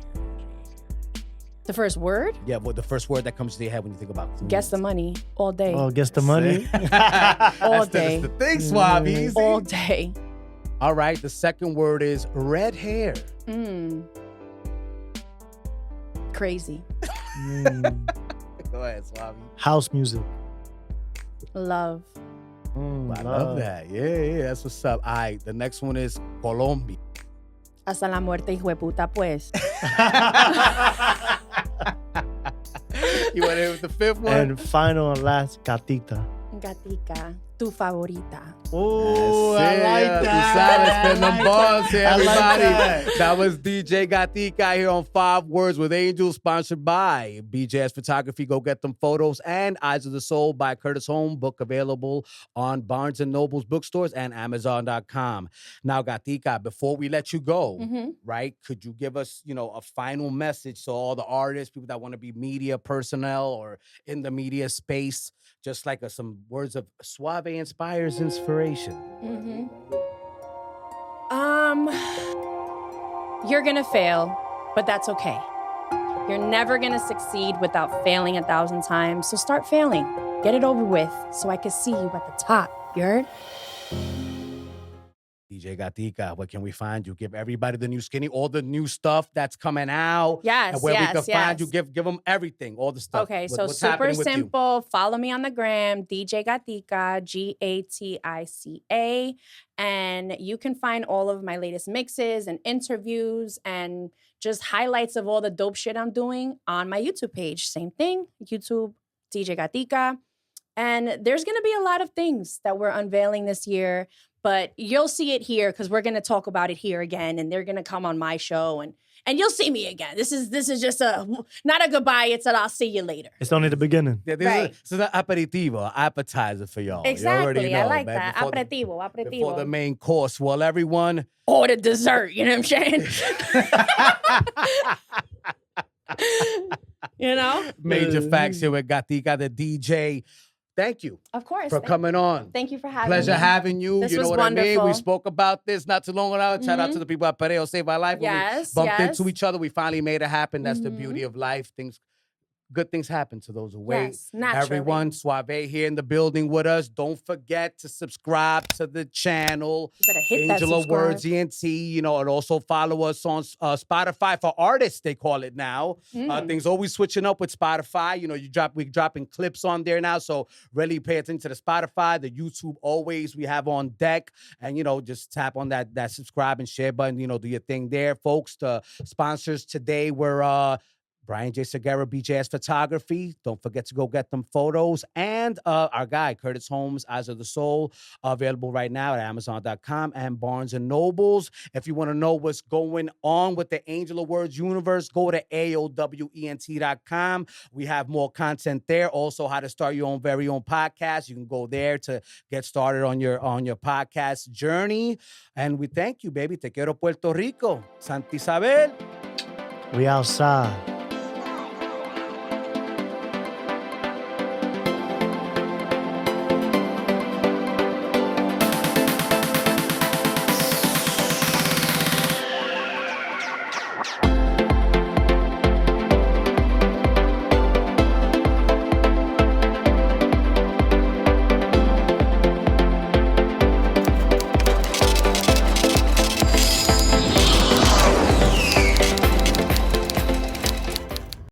Speaker 2: The first word?
Speaker 1: Yeah, well, the first word that comes to your head when you think about Queens.
Speaker 2: Guess the money all day.
Speaker 3: Oh, guess the money.
Speaker 2: All day.
Speaker 1: That's the thing, Suave. Easy.
Speaker 2: All day.
Speaker 1: All right, the second word is red hair.
Speaker 2: Crazy.
Speaker 1: Go ahead, Suave.
Speaker 3: House music.
Speaker 2: Love.
Speaker 1: I love that. Yeah, that's what's up. All right, the next one is Colombia.
Speaker 2: Hasta la muerte, hijo de puta, pues.
Speaker 1: You want to hit with the fifth one?
Speaker 3: And final and last, Gatica.
Speaker 2: Gatica, tu favorita.
Speaker 3: Oh, I
Speaker 1: That's
Speaker 3: like
Speaker 1: it.
Speaker 3: that.
Speaker 1: Spin them balls here,
Speaker 3: I like
Speaker 1: everybody.
Speaker 3: that.
Speaker 1: That was DJ Gatica here on 5 Words with Angel, sponsored by BJS Photography. Go get them photos. And Eyes of the Soul by Curtis Holm. Book available on Barnes & Noble's bookstores and Amazon.com. Now, Gatica, before we let you go, right, could you give us, a final message to all the artists, people that want to be media personnel or in the media space, just like some words of Suave inspires inspiration.
Speaker 2: You're gonna fail, but that's okay. You're never gonna succeed without failing 1,000 times. So start failing. Get it over with so I can see you at the top. You heard?
Speaker 1: DJ DJ Gatica, where can we find you? Give everybody the new skinny, all the new stuff that's coming out.
Speaker 2: Yes,
Speaker 1: and where we can find you.
Speaker 2: yes.
Speaker 1: Give them everything, all the stuff.
Speaker 2: Okay, so
Speaker 1: what's
Speaker 2: super
Speaker 1: happening with
Speaker 2: simple. Follow me on the gram, DJ Gatica, Gatica. And you can find all of my latest mixes and interviews and just highlights of all the dope shit I'm doing on my YouTube page. Same thing, YouTube, DJ Gatica. And there's going to be a lot of things that we're unveiling this year, but you'll see it here because we're going to talk about it here again, and they're going to come on my show, and you'll see me again. This is just not a goodbye. It's an I'll see you later.
Speaker 3: It's only the beginning.
Speaker 1: Yeah, this is an aperitivo, an appetizer for y'all.
Speaker 2: Exactly.
Speaker 1: You already know,
Speaker 2: I like
Speaker 1: man,
Speaker 2: that. Aperitivo.
Speaker 1: Before the main course. Well, everyone.
Speaker 2: Or the dessert. You know what I'm saying? You know?
Speaker 1: Major facts here with Gatica, the DJ. Thank you.
Speaker 2: Of course.
Speaker 1: For coming on.
Speaker 2: Thank you for having
Speaker 1: Pleasure
Speaker 2: me.
Speaker 1: having you.
Speaker 2: This
Speaker 1: You know
Speaker 2: was
Speaker 1: what I mean?
Speaker 2: wonderful.
Speaker 1: We spoke about this not too long ago. Shout out to the people at Pereo Save Our Life.
Speaker 2: Yes,
Speaker 1: When we bumped
Speaker 2: yes.
Speaker 1: into each other. We finally made it happen. That's the beauty of life. Good things happen to those who wait.
Speaker 2: Yes, naturally.
Speaker 1: Everyone, Suave here in the building with us. Don't forget to subscribe to the channel.
Speaker 2: You better hit that
Speaker 1: Angel of
Speaker 2: subscribe.
Speaker 1: Words ENT, and also follow us on Spotify for artists, they call it now. Things always switching up with Spotify. We're dropping clips on there now, so really pay attention to the Spotify, the YouTube always we have on deck, and just tap on that subscribe and share button. Do your thing there, folks. The sponsors today were Brian J. Segura, BJS Photography. Don't forget to go get them photos. And our guy, Curtis Holmes, Eyes of the Soul, available right now at Amazon.com and Barnes & Nobles. If you want to know what's going on with the Angel of Words universe, go to AOWENT.com. We have more content there. Also, how to start your very own podcast. You can go there to get started on your podcast journey. And we thank you, baby. Te quiero, Puerto Rico. Santa Isabel.
Speaker 3: We outside.